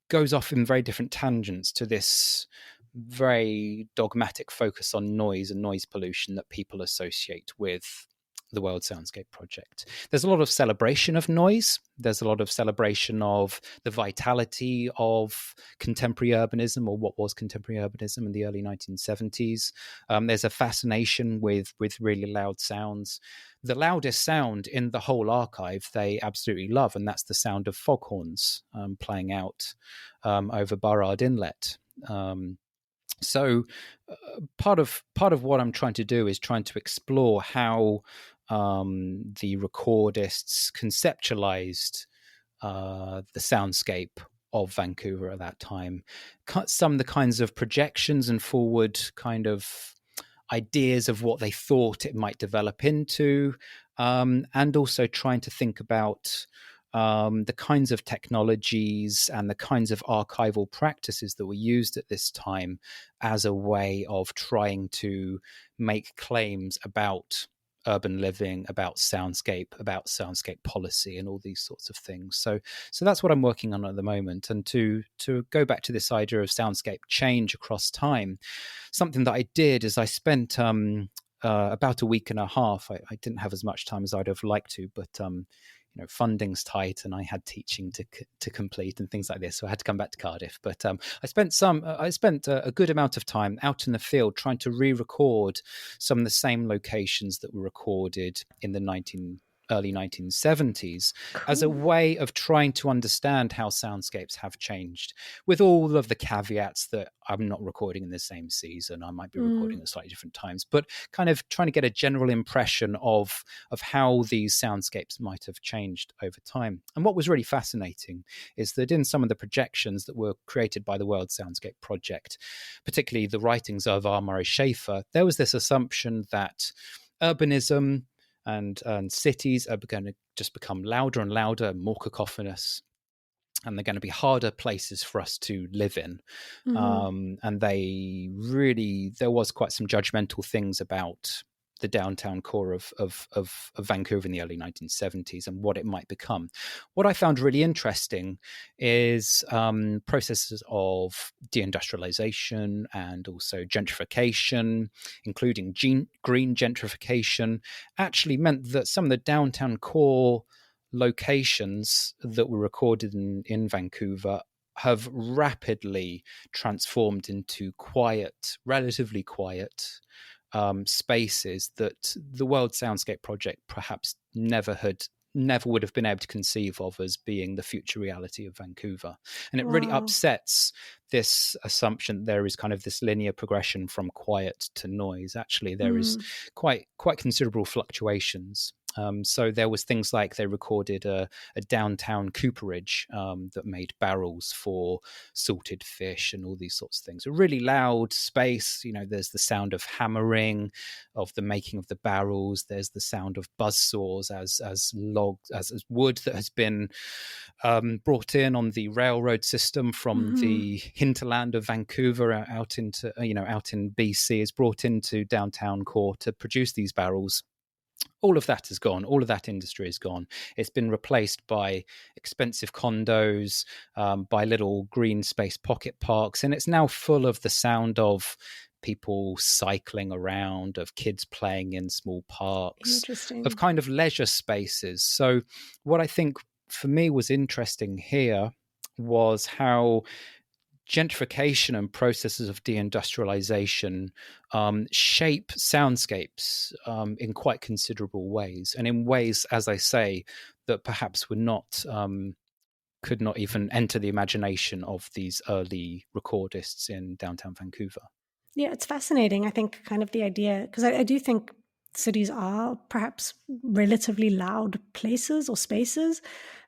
goes off in very different tangents to this very dogmatic focus on noise and noise pollution that people associate with the World Soundscape Project. There's a lot of celebration of noise. There's a lot of celebration of the vitality of contemporary urbanism, or what was contemporary urbanism in the early 1970s. There's a fascination with really loud sounds. The loudest sound in the whole archive they absolutely love, and that's the sound of foghorns playing out over Burrard Inlet. So part of what I'm trying to do is trying to explore how the recordists conceptualized the soundscape of Vancouver at that time, some of the kinds of projections and forward kind of ideas of what they thought it might develop into, and also trying to think about the kinds of technologies and the kinds of archival practices that were used at this time as a way of trying to make claims about urban living, about soundscape policy, and all these sorts of things. So that's what I'm working on at the moment. And to go back to this idea of soundscape change across time, something that I did is I spent about a week and a half. I didn't have as much time as I'd have liked to, but funding's tight, and I had teaching to complete and things like this, so I had to come back to Cardiff. But I spent a good amount of time out in the field trying to re-record some of the same locations that were recorded in the early 1970s. Cool. As a way of trying to understand how soundscapes have changed, with all of the caveats that I'm not recording in the same season. I might be recording at slightly different times, but kind of trying to get a general impression of how these soundscapes might have changed over time. And what was really fascinating is that in some of the projections that were created by the World Soundscape Project, particularly the writings of R. Murray Schafer, there was this assumption that urbanism and cities are going to just become louder and louder, more cacophonous, and they're going to be harder places for us to live in. And there was quite some judgmental things about the downtown core of Vancouver in the early 1970s and what it might become. What I found really interesting is processes of deindustrialization and also gentrification, including green gentrification, actually meant that some of the downtown core locations that were recorded in Vancouver have rapidly transformed into relatively quiet spaces that the World Soundscape Project perhaps never would have been able to conceive of as being the future reality of Vancouver. And it really upsets this assumption that there is kind of this linear progression from quiet to noise. Actually, there is quite considerable fluctuations. So there was things like they recorded a downtown cooperage that made barrels for salted fish and all these sorts of things. A really loud space. There's the sound of hammering, of the making of the barrels. There's the sound of buzzsaws as logs, as wood that has been brought in on the railroad system from the hinterland of Vancouver out in BC, is brought into downtown core to produce these barrels. All of that is gone. All of that industry is gone. It's been replaced by expensive condos, by little green space pocket parks, and it's now full of the sound of people cycling around, of kids playing in small parks, of kind of leisure spaces. So what I think for me was interesting here was how gentrification and processes of deindustrialization shape soundscapes in quite considerable ways, and in ways, as I say, that perhaps were not could not even enter the imagination of these early recordists in downtown Vancouver. Yeah, it's fascinating. I think kind of the idea, because I do think cities are perhaps relatively loud places or spaces,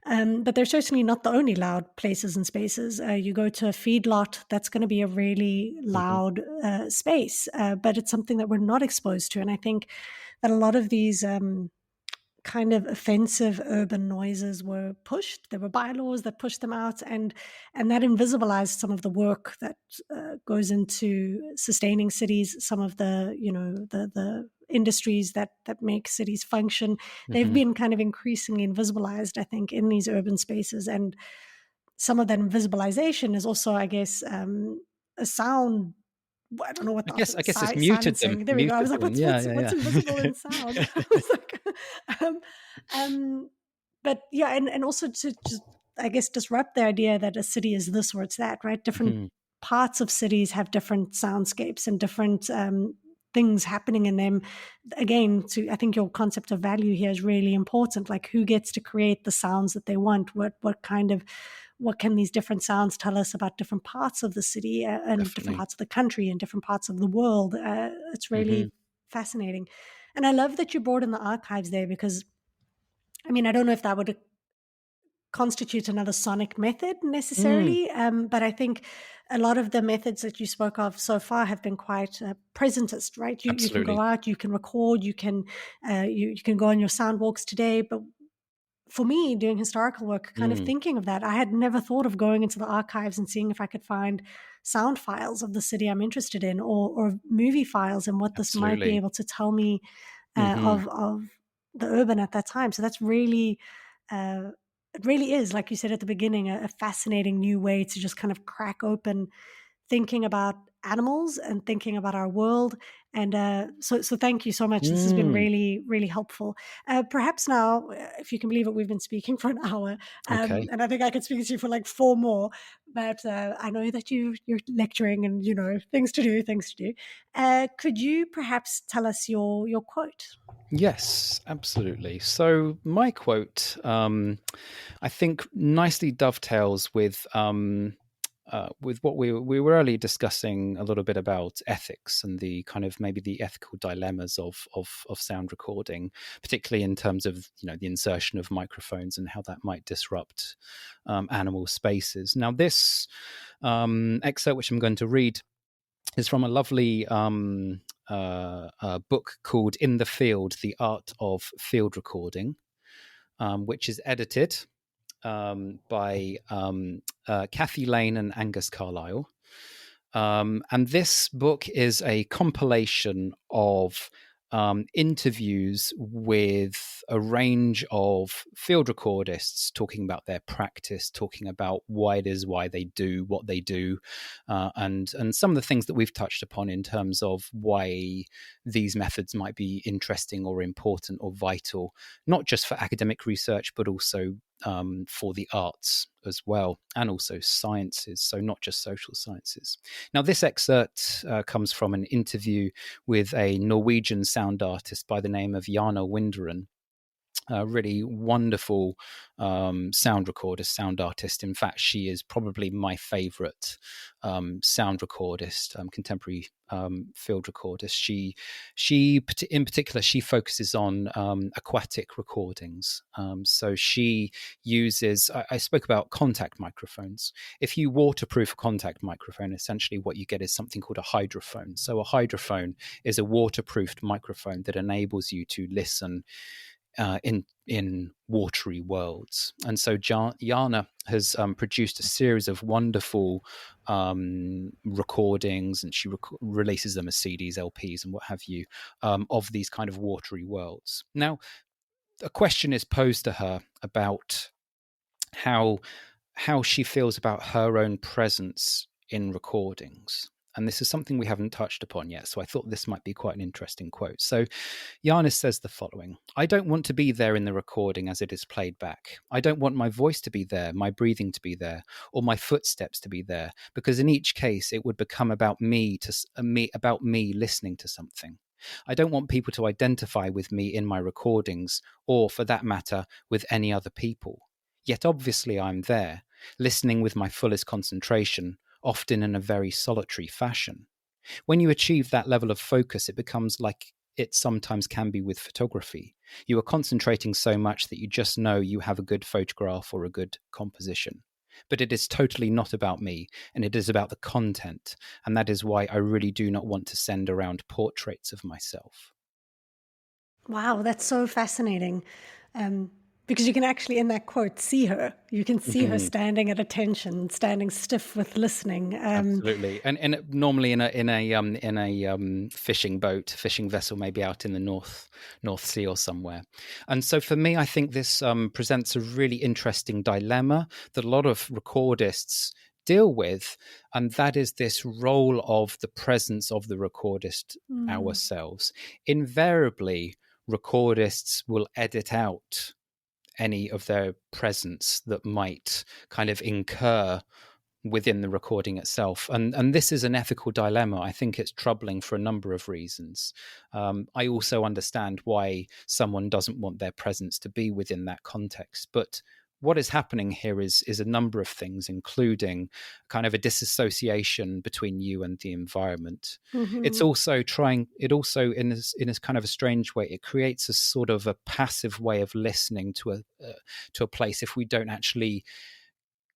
but they're certainly not the only loud places and spaces. You go to a feedlot, that's going to be a really loud space, but it's something that we're not exposed to. And I think that a lot of these kind of offensive urban noises were pushed. There were bylaws that pushed them out, and that invisibilized some of the work that goes into sustaining cities. Some of the the industries that make cities function. They've been kind of increasingly invisibilized, I think, in these urban spaces, and some of that invisibilization is also, I guess, a sound. I don't know what the I guess it's muted them. silencing. There we go. I was like, what's invisible in sound? I was like, but yeah, and also to just, I guess, disrupt the idea that a city is this or it's that, right? Different parts of cities have different soundscapes and different things happening in them. Again, I think your concept of value here is really important. Like, who gets to create the sounds that they want? What can these different sounds tell us about different parts of the city and Definitely. different parts of the country and different parts of the world? It's really fascinating. And I love that you brought in the archives there, because, I mean, I don't know if that would constitute another sonic method necessarily, but I think a lot of the methods that you spoke of so far have been quite presentist, right? You can go out, you can record, you can go on your sound walks today, but for me, doing historical work, kind of thinking of that, I had never thought of going into the archives and seeing if I could find sound files of the city I'm interested in, or movie files, and what this might be able to tell me of the urban at that time. So that's really, it really is, like you said at the beginning, a fascinating new way to just kind of crack open thinking about animals and thinking about our world. And so thank you so much. This has been really, really helpful. Perhaps now, if you can believe it, we've been speaking for an hour. And I think I could speak to you for like 4 more. But I know that you're lecturing and, things to do. Could you perhaps tell us your quote? Yes, absolutely. So my quote, I think, nicely dovetails with what we were earlier discussing a little bit about ethics and the kind of maybe the ethical dilemmas of sound recording, particularly in terms of the insertion of microphones and how that might disrupt animal spaces. Now, this excerpt, which I'm going to read, is from a lovely book called "In the Field: The Art of Field Recording," which is edited by Kathy Lane and Angus Carlisle. And this book is a compilation of interviews with a range of field recordists talking about their practice, talking about why they do what they do, and some of the things that we've touched upon in terms of why these methods might be interesting or important or vital, not just for academic research, but also for the arts as well, and also sciences, so not just social sciences. Now, this excerpt comes from an interview with a Norwegian sound artist by the name of Jana Winderen. really wonderful sound recorder, sound artist. In fact, she is probably my favorite sound recordist, contemporary field recordist. She in particular, she focuses on aquatic recordings. So she uses, I spoke about contact microphones. If you waterproof a contact microphone, essentially what you get is something called a hydrophone. So a hydrophone is a waterproofed microphone that enables you to listen in watery worlds. And so Jana has produced a series of wonderful recordings, and she releases them as CDs, LPs, and what have you, of these kind of watery worlds. Now, a question is posed to her about how she feels about her own presence in recordings. And this is something we haven't touched upon yet, so I thought this might be quite an interesting quote. So Giannis says the following: I don't want to be there in the recording as it is played back. I don't want my voice to be there, my breathing to be there, or my footsteps to be there, because in each case it would become about me listening to something. I don't want people to identify with me in my recordings, or for that matter, with any other people. Yet obviously I'm there, listening with my fullest concentration, often in a very solitary fashion. When you achieve that level of focus, it becomes like it sometimes can be with photography. You are concentrating so much that you just know you have a good photograph or a good composition. But it is totally not about me, and it is about the content. And that is why I really do not want to send around portraits of myself. Wow, that's so fascinating. Because you can actually, in that quote, see her. You can see her standing at attention, standing stiff with listening. Absolutely, and normally in a fishing boat, fishing vessel, maybe out in the North Sea or somewhere. And so for me, I think this presents a really interesting dilemma that a lot of recordists deal with, and that is this role of the presence of the recordist ourselves. Invariably, recordists will edit out any of their presence that might kind of incur within the recording itself. And this is an ethical dilemma. I think it's troubling for a number of reasons. I also understand why someone doesn't want their presence to be within that context. But what is happening here is a number of things, including kind of a disassociation between you and the environment. It's also in this kind of a strange way, it creates a sort of a passive way of listening to a place if we don't actually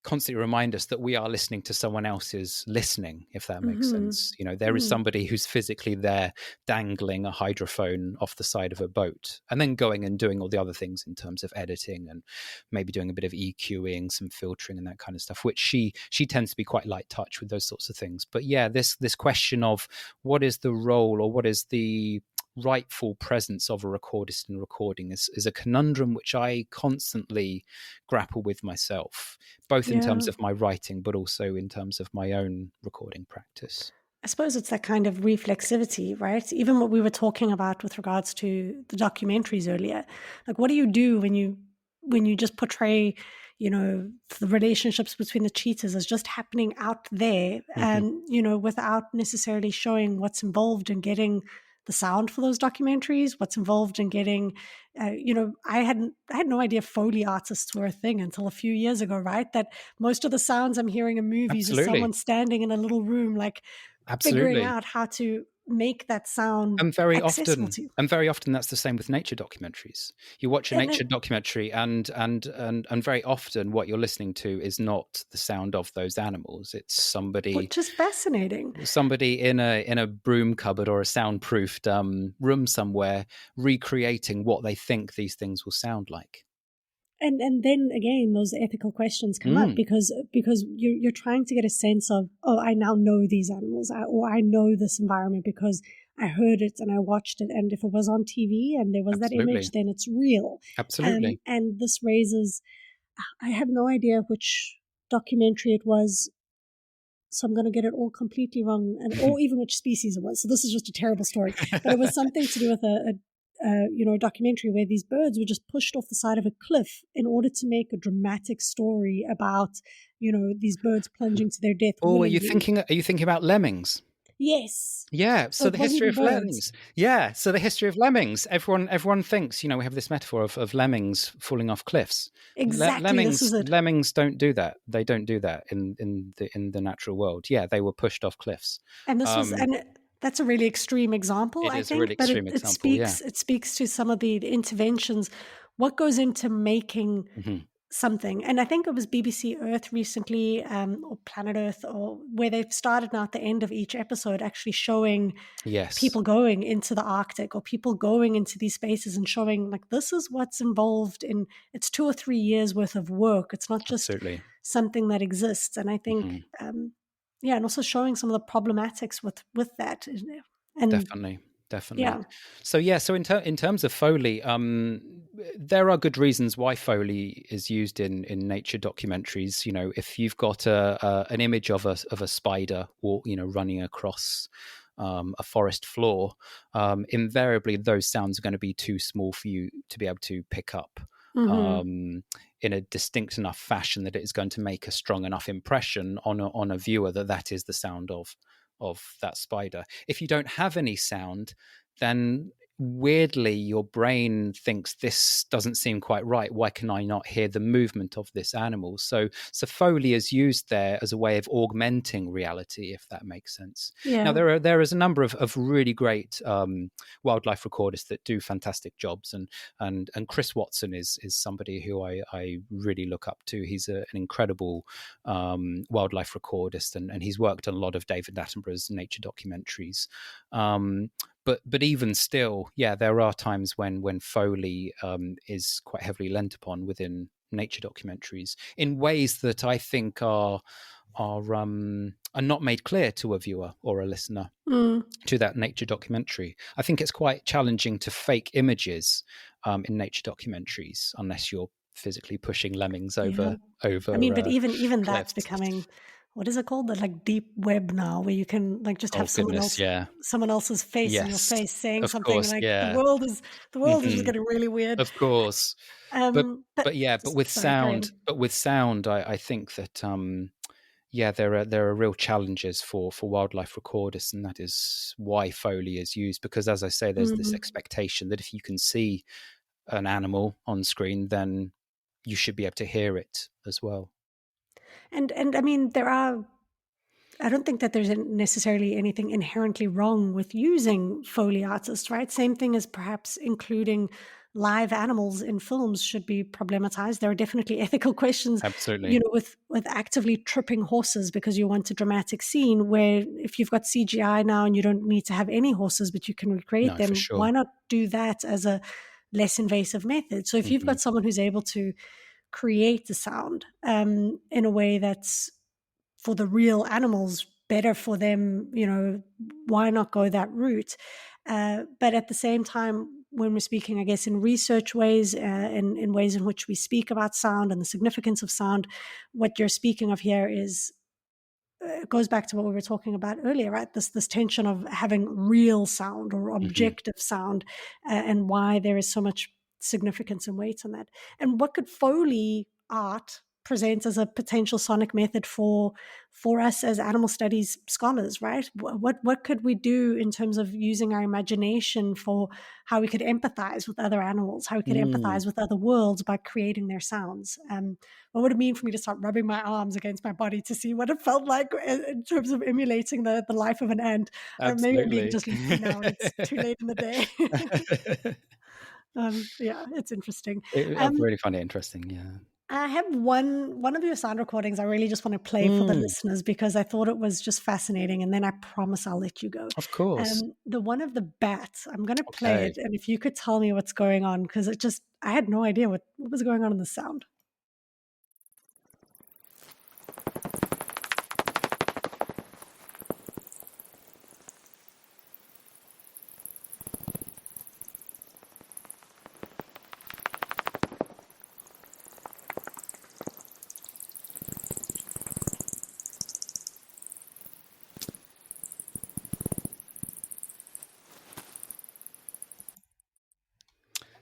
constantly remind us that we are listening to someone else's listening, if that makes sense. You know, there is somebody who's physically there dangling a hydrophone off the side of a boat and then going and doing all the other things in terms of editing and maybe doing a bit of EQing, some filtering and that kind of stuff, which she tends to be quite light touch with those sorts of things. But yeah, this question of what is the role or what is the rightful presence of a recordist in recording is a conundrum which I constantly grapple with myself, both in terms of my writing, but also in terms of my own recording practice. I suppose it's that kind of reflexivity, right? Even what we were talking about with regards to the documentaries earlier. Like, what do you do when you just portray, the relationships between the cheaters as just happening out there, and without necessarily showing what's involved in getting the sound for those documentaries, what's involved in getting, I had no idea Foley artists were a thing until a few years ago, right? That most of the sounds I'm hearing in movies is someone standing in a little room, like figuring out how to make that sound accessible to you. And very often that's the same with nature documentaries. You watch a nature documentary and very often what you're listening to is not the sound of those animals. It's somebody, which is fascinating. Somebody in a broom cupboard or a soundproofed room somewhere recreating what they think these things will sound like. And then again, those ethical questions come up because you're trying to get a sense of, I now know these animals, or I know this environment because I heard it and I watched it. And if it was on TV and there was that image, then it's real. Absolutely. And this raises, I have no idea which documentary it was, so I'm going to get it all completely wrong, or even which species it was. So this is just a terrible story. But it was something to do with a documentary where these birds were just pushed off the side of a cliff in order to make a dramatic story about, these birds plunging to their death. Or are you thinking about lemmings? Yes. Yeah, So so it the wasn't history even of birds. lemmings. Yeah, so the history of lemmings. Everyone thinks, we have this metaphor of lemmings falling off cliffs. Exactly. This is it. Lemmings don't do that. They don't do that in the natural world. Yeah, they were pushed off cliffs. And this was, Um, and that's a really extreme example, it I is a really think, but extreme it example. Yeah. speaks to some of the interventions, what goes into making Hmm. something. And I think it was BBC Earth recently, or Planet Earth, or where they've started now at the end of each episode actually showing Yes, people going into the Arctic or people going into these spaces and showing like this is what's involved in. It's 2 or 3 years worth of work. It's not just absolutely. something that exists. And I think Hmm. yeah, and also showing some of the problematics with that. And Definitely. yeah. So in terms of Foley, there are good reasons why Foley is used in nature documentaries. If you've got an image of a spider, or running across a forest floor, invariably those sounds are going to be too small for you to be able to pick up. Mm-hmm. In a distinct enough fashion that it is going to make a strong enough impression on a viewer that is the sound of that spider. If you don't have any sound, then weirdly your brain thinks this doesn't seem quite right. Why can I not hear the movement of this animal? So Foley is used there as a way of augmenting reality, if that makes sense. Now Yeah. there is a number of really great wildlife recordists that do fantastic jobs, and Chris Watson is somebody who I really look up to. He's an incredible wildlife recordist, and he's worked on a lot of David Attenborough's nature documentaries. But even still, yeah, there are times when Foley is quite heavily lent upon within nature documentaries in ways that I think are not made clear to a viewer or a listener Mm. to that nature documentary. I think it's quite challenging to fake images in nature documentaries unless you're physically pushing lemmings Yeah. over I mean, but even that's cliffs. becoming, what is it called? The like deep web now, where you can like just Oh have goodness, yeah. someone else's face in your Yes, face saying of something course, like yeah. the world is just Hmm. getting really weird. Of course. But But but yeah, sorry, carry on. with sound, I think that yeah, there are real challenges for wildlife recordists, and that is why Foley is used. Because as I say, there's this Mm. expectation that if you can see an animal on screen, then you should be able to hear it as well. And I mean, I don't think that there's necessarily anything inherently wrong with using Foley artists, right? Same thing as perhaps including live animals in films should be problematized. There are definitely ethical questions, Absolutely. with actively tripping horses because you want a dramatic scene where if you've got CGI now and you don't need to have any horses, but you can recreate No, for them, sure. why not do that as a less invasive method? So if you've Hmm. got someone who's able to create the sound in a way that's for the real animals better for them, why not go that route? But at the same time, when we're speaking, I guess, in research ways, in ways in which we speak about sound and the significance of sound, what you're speaking of here is it goes back to what we were talking about earlier, right? This tension of having real sound or Hmm. objective sound, and why there is so much significance and weight in that. And what could Foley art present as a potential sonic method for us as animal studies scholars, right? What could we do in terms of using our imagination for how we could empathize with other animals, how we could Mm. empathize with other worlds by creating their sounds? What would it mean for me to start rubbing my arms against my body to see what it felt like in terms of emulating the life of an ant? Maybe I'm being Absolutely. just loopy now and it's too late in the day. Yeah, it's interesting. I Um, really find it interesting. Yeah. I have one of your sound recordings I really just want to play for the Mm. listeners because I thought it was just fascinating, and then I promise I'll let you go. Of course. The one of the bats, I'm going to play Okay. it, and if you could tell me what's going on, because I had no idea what was going on in the sound.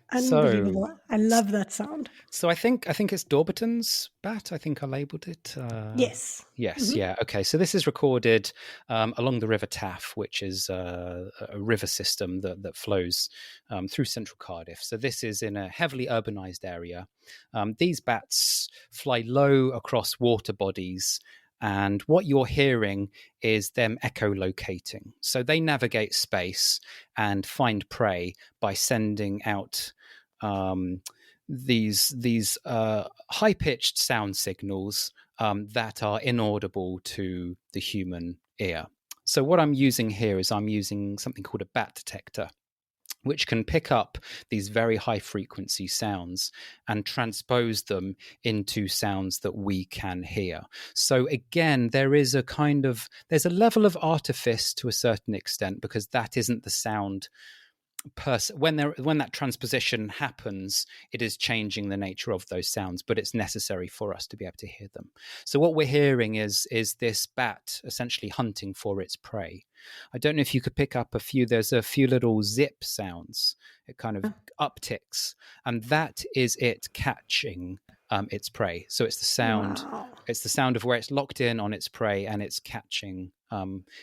Unbelievable. I love that sound. So I think it's Dorberton's bat. I think I labelled it. Yes. Yes. Yeah. Okay. So this is recorded along the River Taff, which is a river system that flows through central Cardiff. So this is in a heavily urbanised area. These bats fly low across water bodies. And what you're hearing is them echolocating. So they navigate space and find prey by sending out these high pitched sound signals that are inaudible to the human ear. So what I'm using here is I'm using something called a bat detector, which can pick up these very high frequency sounds and transpose them into sounds that we can hear. So again, there's a level of artifice to a certain extent, because that isn't the sound when that transposition happens, it is changing the nature of those sounds, but it's necessary for us to be able to hear them. So what we're hearing is this bat essentially hunting for its prey. I don't know if you could pick up there's a few little zip sounds. It kind of upticks, and that is it catching its prey. So it's the sound. Wow. It's the sound of where it's locked in on its prey and it's catching.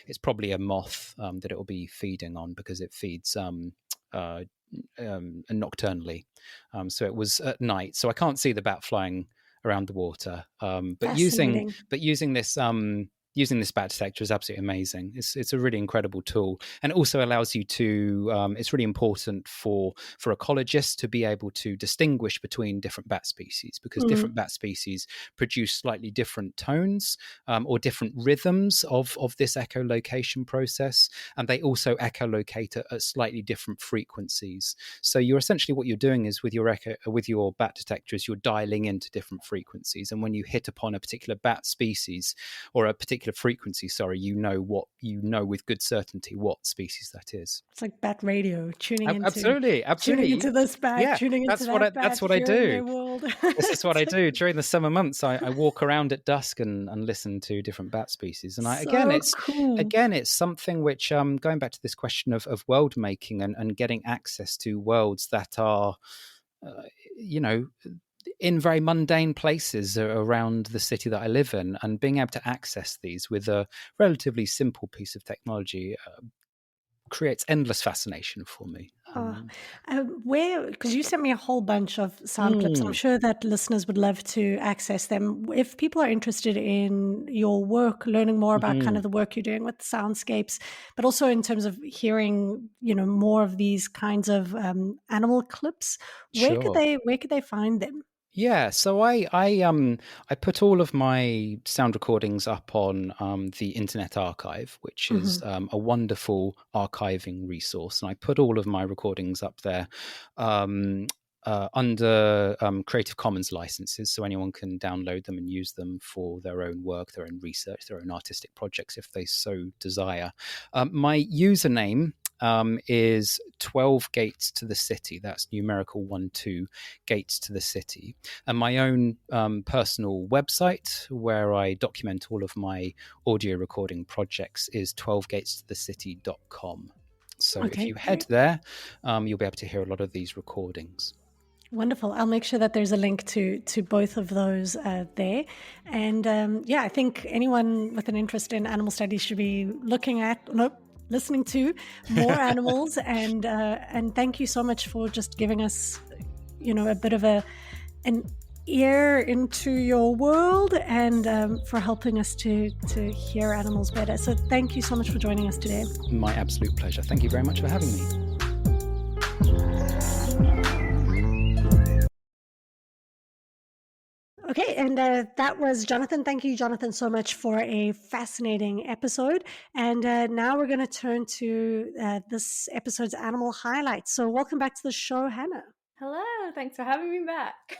It's probably a moth that it will be feeding on, because it feeds nocturnally. So it was at night. So I can't see the bat flying around the water. But using this bat detector is absolutely amazing. It's a really incredible tool, and it also allows you to. It's really important for ecologists to be able to distinguish between different bat species, because different bat species produce slightly different tones or different rhythms of this echolocation process, and they also echolocate at slightly different frequencies. So you're essentially, what you're doing is with your bat detector is you're dialing into different frequencies, and when you hit upon a particular bat species or a particular frequency, you know with good certainty what species that is. It's like bat radio, tuning into this bat, yeah, tuning into that bat. That's what I do. World. This is what I do during the summer months. I walk around at dusk and listen to different bat species. And it's something which, going back to this question of world making and getting access to worlds that are, in very mundane places around the city that I live in, and being able to access these with a relatively simple piece of technology creates endless fascination for me. Because you sent me a whole bunch of sound clips. I'm sure that listeners would love to access them. If people are interested in your work, learning more about kind of the work you're doing with soundscapes, but also in terms of hearing, more of these kinds of animal clips, where could they find them? Yeah, so I put all of my sound recordings up on the Internet Archive, which is a wonderful archiving resource, and I put all of my recordings up there under Creative Commons licenses, so anyone can download them and use them for their own work, their own research, their own artistic projects if they so desire. My username is 12 gates to the city. That's numerical 12 gates to the city. And my own personal website, where I document all of my audio recording projects, is 12gatesToTheCity.com. So if you head there, you'll be able to hear a lot of these recordings. Wonderful. I'll make sure that there's a link to both of those there. And I think anyone with an interest in animal studies should be listening to more animals. And thank you so much for just giving us, a bit of an ear into your world, and for helping us to hear animals better. So thank you so much for joining us today. My absolute pleasure. Thank you very much for having me. Okay, and that was Jonathan. Thank you, Jonathan, so much for a fascinating episode. And now we're going to turn to this episode's animal highlights. So welcome back to the show, Hannah. Hello, thanks for having me back.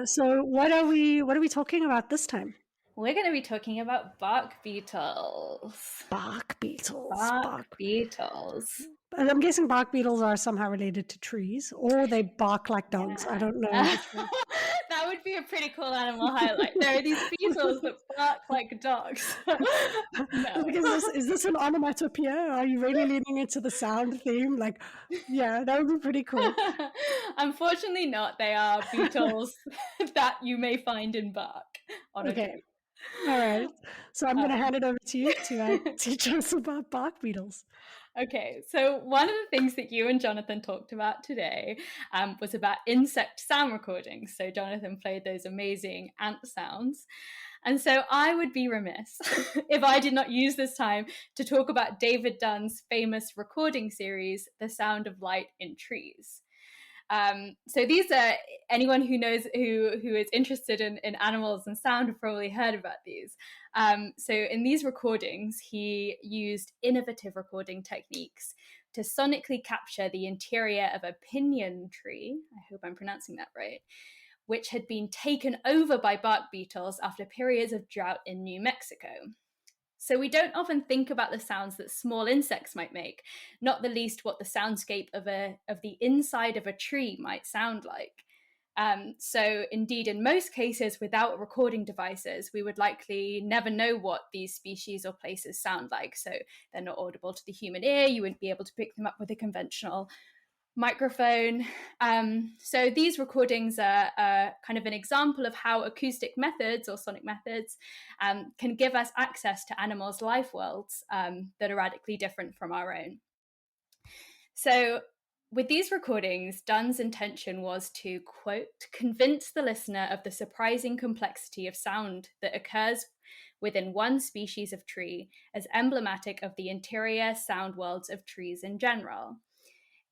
So what are we talking about this time? We're going to be talking about bark beetles. Bark beetles. Bark beetles. I'm guessing bark beetles are somehow related to trees, or they bark like dogs. Yeah. I don't know. That would be a pretty cool animal highlight. There are these beetles that bark like dogs. No. Is this an onomatopoeia? Are you really leaning into the sound theme? Like, yeah, that would be pretty cool. Unfortunately not. They are beetles that you may find in bark on a Okay. tree. All right. So I'm going to hand it over to you to teach us about bark beetles. Okay, so one of the things that you and Jonathan talked about today was about insect sound recordings. So Jonathan played those amazing ant sounds. And so I would be remiss if I did not use this time to talk about David Dunn's famous recording series, The Sound of Light in Trees. So these are, anyone who knows, who is interested in animals and sound have probably heard about these. So in these recordings, he used innovative recording techniques to sonically capture the interior of a pinyon tree, I hope I'm pronouncing that right, which had been taken over by bark beetles after periods of drought in New Mexico. So we don't often think about the sounds that small insects might make, not the least what the soundscape of the inside of a tree might sound like. So indeed, in most cases, without recording devices, we would likely never know what these species or places sound like. So they're not audible to the human ear. You wouldn't be able to pick them up with a conventional microphone. So these recordings are kind of an example of how acoustic methods or sonic methods can give us access to animals' life worlds that are radically different from our own. So with these recordings, Dunn's intention was to, quote, convince the listener of the surprising complexity of sound that occurs within one species of tree as emblematic of the interior sound worlds of trees in general.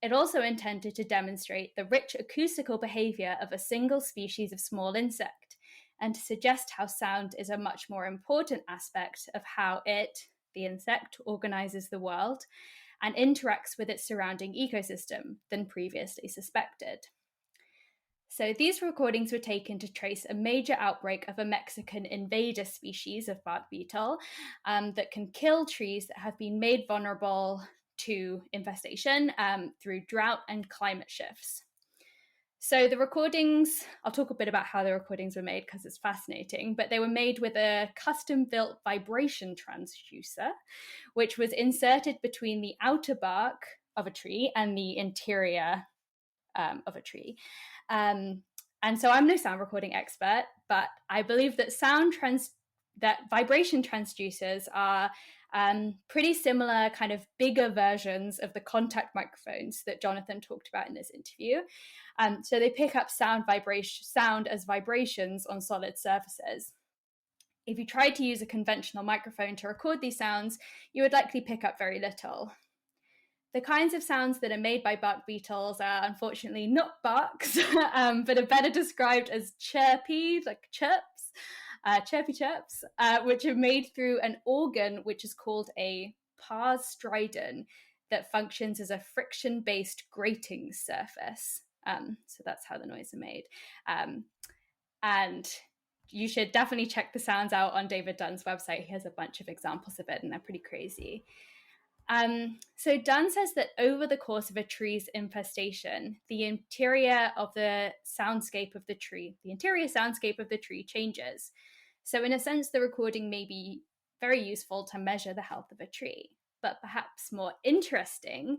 It also intended to demonstrate the rich acoustical behavior of a single species of small insect, and to suggest how sound is a much more important aspect of how it, the insect, organizes the world and interacts with its surrounding ecosystem than previously suspected. So these recordings were taken to trace a major outbreak of a Mexican invader species of bark beetle that can kill trees that have been made vulnerable to infestation through drought and climate shifts. So the recordings, I'll talk a bit about how the recordings were made because it's fascinating, but they were made with a custom-built vibration transducer, which was inserted between the outer bark of a tree and the interior of a tree. And so I'm no sound recording expert, but I believe that vibration transducers are pretty similar, kind of bigger versions of the contact microphones that Jonathan talked about in this interview. So they pick up sound as vibrations on solid surfaces. If you tried to use a conventional microphone to record these sounds, you would likely pick up very little. The kinds of sounds that are made by bark beetles are unfortunately not barks, but are better described as chirpy, like chirps, chirpy chirps, which are made through an organ which is called a pars stridon that functions as a friction-based grating surface. So that's how the noise are made. And you should definitely check the sounds out on David Dunn's website. He has a bunch of examples of it, and they're pretty crazy. So Dunn says that over the course of a tree's infestation, the interior soundscape of the tree changes. So in a sense, the recording may be very useful to measure the health of a tree. But perhaps more interesting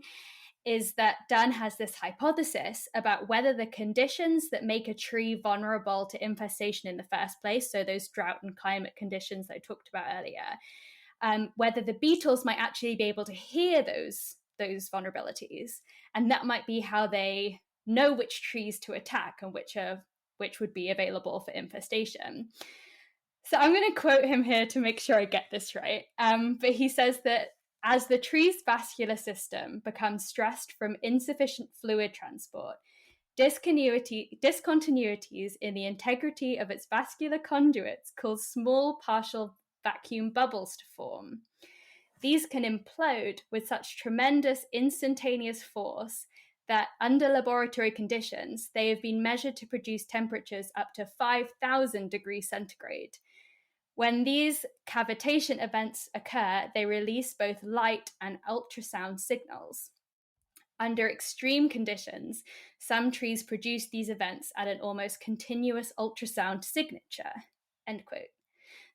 is that Dunn has this hypothesis about whether the conditions that make a tree vulnerable to infestation in the first place, so those drought and climate conditions that I talked about earlier, whether the beetles might actually be able to hear those vulnerabilities, and that might be how they know which trees to attack and which would be available for infestation. So I'm going to quote him here to make sure I get this right. But he says that as the tree's vascular system becomes stressed from insufficient fluid transport, discontinuities in the integrity of its vascular conduits cause small partial vacuum bubbles to form. These can implode with such tremendous instantaneous force that under laboratory conditions, they have been measured to produce temperatures up to 5,000 degrees centigrade. When these cavitation events occur, they release both light and ultrasound signals. Under extreme conditions, some trees produce these events at an almost continuous ultrasound signature, end quote.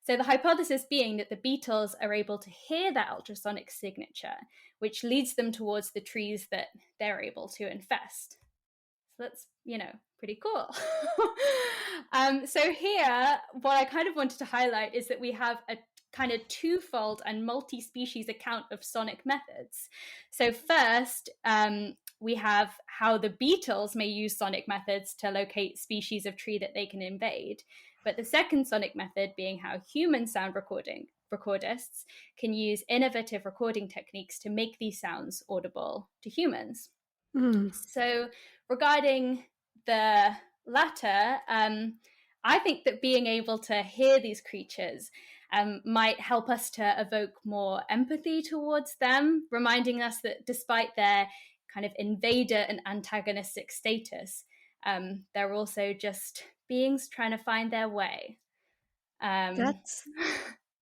So the hypothesis being that the beetles are able to hear that ultrasonic signature, which leads them towards the trees that they're able to infest. that's, pretty cool. So here, what I kind of wanted to highlight is that we have a kind of twofold and multi-species account of sonic methods. So first, we have how the beetles may use sonic methods to locate species of tree that they can invade. But the second sonic method being how human sound recordists can use innovative recording techniques to make these sounds audible to humans. Mm. So regarding the latter, I think that being able to hear these creatures might help us to evoke more empathy towards them, reminding us that despite their kind of invader and antagonistic status, they're also just beings trying to find their way. That's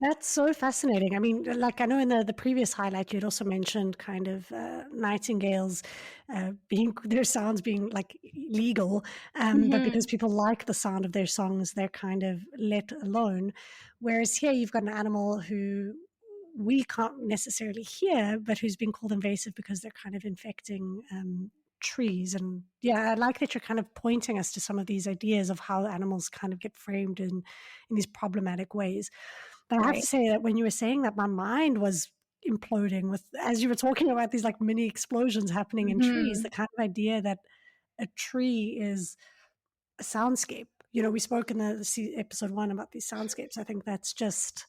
That's so fascinating. I mean, like I know in the previous highlight, you had also mentioned kind of nightingales being their sounds being like legal, but because people like the sound of their songs, they're kind of let alone. Whereas here, you've got an animal who we can't necessarily hear, but who's been called invasive because they're kind of infecting trees. And yeah, I like that you're kind of pointing us to some of these ideas of how animals kind of get framed in these problematic ways. But I have to say that when you were saying that, my mind was imploding with, as you were talking about these like mini explosions happening in trees, the kind of idea that a tree is a soundscape. We spoke in the episode 1 about these soundscapes. I think that's just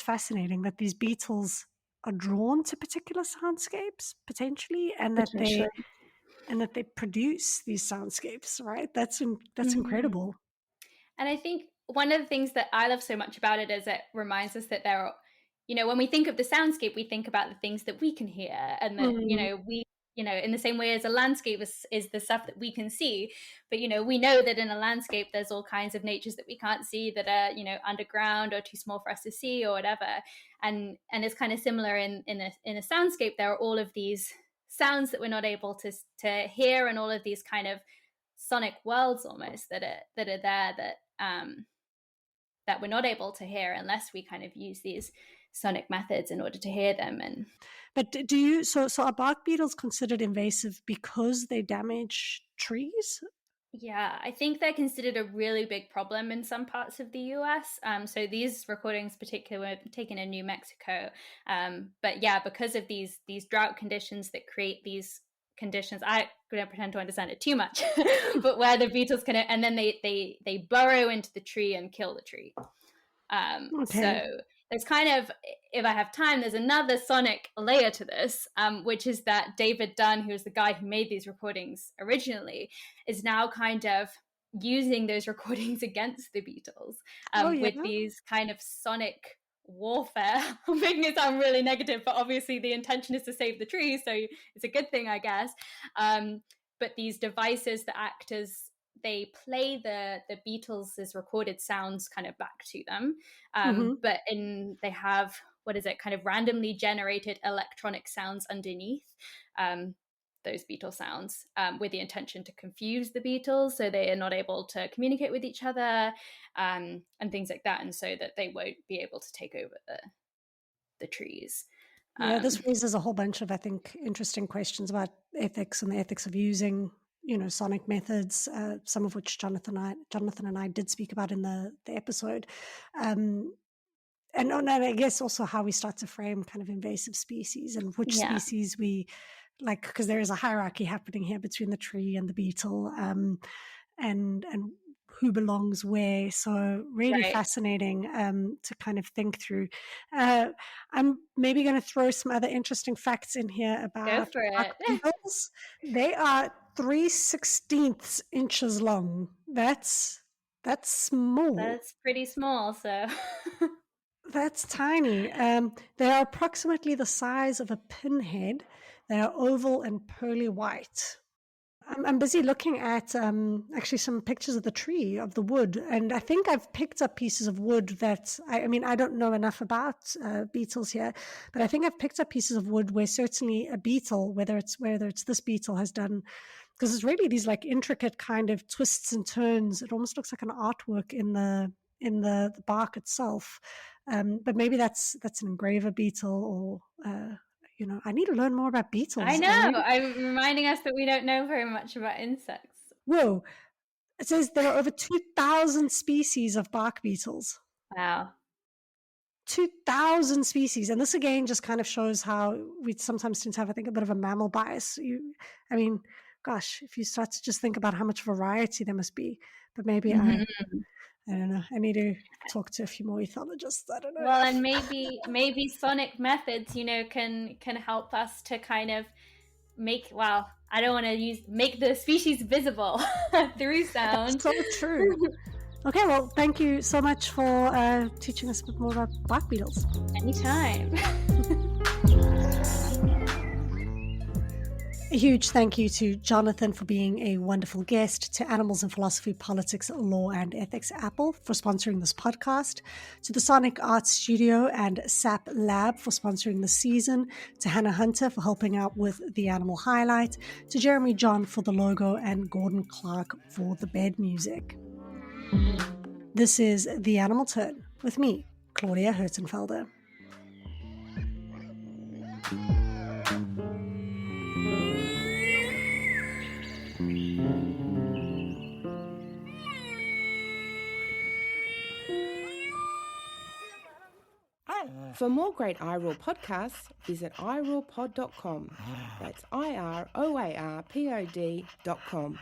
fascinating that these beetles are drawn to particular soundscapes potentially, and that they produce these soundscapes. Right? That's incredible. And I think one of the things that I love so much about it is it reminds us that there are, when we think of the soundscape, we think about the things that we can hear, and that, we, in the same way as a landscape is the stuff that we can see. But, we know that in a landscape, there's all kinds of natures that we can't see that are, underground or too small for us to see or whatever. And it's kind of similar in a soundscape. There are all of these sounds that we're not able to hear, and all of these kind of sonic worlds almost that are there that we're not able to hear unless we kind of use these sonic methods in order to hear them. But do you so are bark beetles considered invasive because they damage trees? Yeah, I think they're considered a really big problem in some parts of the US. So these recordings particularly were taken in New Mexico. But yeah, because of these drought conditions that create these conditions, I don't pretend to understand it too much, but where the beetles can, and then they burrow into the tree and kill the tree. So there's kind of, if I have time, there's another sonic layer to this, which is that David Dunn, who was the guy who made these recordings originally, is now kind of using those recordings against the Beatles with these kind of sonic warfare. I'm making it sound really negative, but obviously the intention is to save the trees, so it's a good thing, I guess. But these devices that act as they play the Beatles' recorded sounds kind of back to them. But they have, kind of randomly generated electronic sounds underneath those Beatles sounds with the intention to confuse the Beatles so they are not able to communicate with each other and things like that, and so that they won't be able to take over the trees. Yeah, this raises a whole bunch of, I think, interesting questions about ethics and the ethics of using sonic methods, some of which Jonathan and I did speak about in the episode. And I guess also how we start to frame kind of invasive species and which species we like, because there is a hierarchy happening here between the tree and the beetle, and who belongs where. So really fascinating to kind of think through. I'm maybe going to throw some other interesting facts in here about bark beetles. They are 3/16 inches long. That's small. That's pretty small, so That's tiny. They are approximately the size of a pinhead. They are oval and pearly white. I'm busy looking at actually some pictures of the tree, of the wood, and I think I've picked up pieces of wood that, I mean, I don't know enough about beetles here, but I think I've picked up pieces of wood where certainly a beetle, whether it's this beetle has done, because it's really these like intricate kind of twists and turns. It almost looks like an artwork in the bark itself. But maybe that's an engraver beetle, or I need to learn more about beetles. I know. I'm reminding us that we don't know very much about insects. Whoa. It says there are over 2,000 species of bark beetles. Wow. 2,000 species. And this again just kind of shows how we sometimes tend to have, I think, a bit of a mammal bias. Gosh, if you start to just think about how much variety there must be. But maybe I don't know. I need to talk to a few more ethologists. I don't know. Well, and maybe sonic methods, can help us to kind of make the species visible through sound. That's so true. Okay, well, thank you so much for teaching us a bit more about bark beetles. Anytime. A huge thank you to Jonathan for being a wonderful guest, to Animals in Philosophy, Politics, Law and Ethics A.P.P.L.E for sponsoring this podcast, to the Sonic Arts Studio and SAP Lab for sponsoring the season, to Hannah Hunter for helping out with the animal highlight, to Jeremy John for the logo, and Gordon Clark for the bed music. This is The Animal Turn with me, Claudia Hertenfelder. For more great iROAR podcasts, visit iROARpod.com. That's iROARpod.com.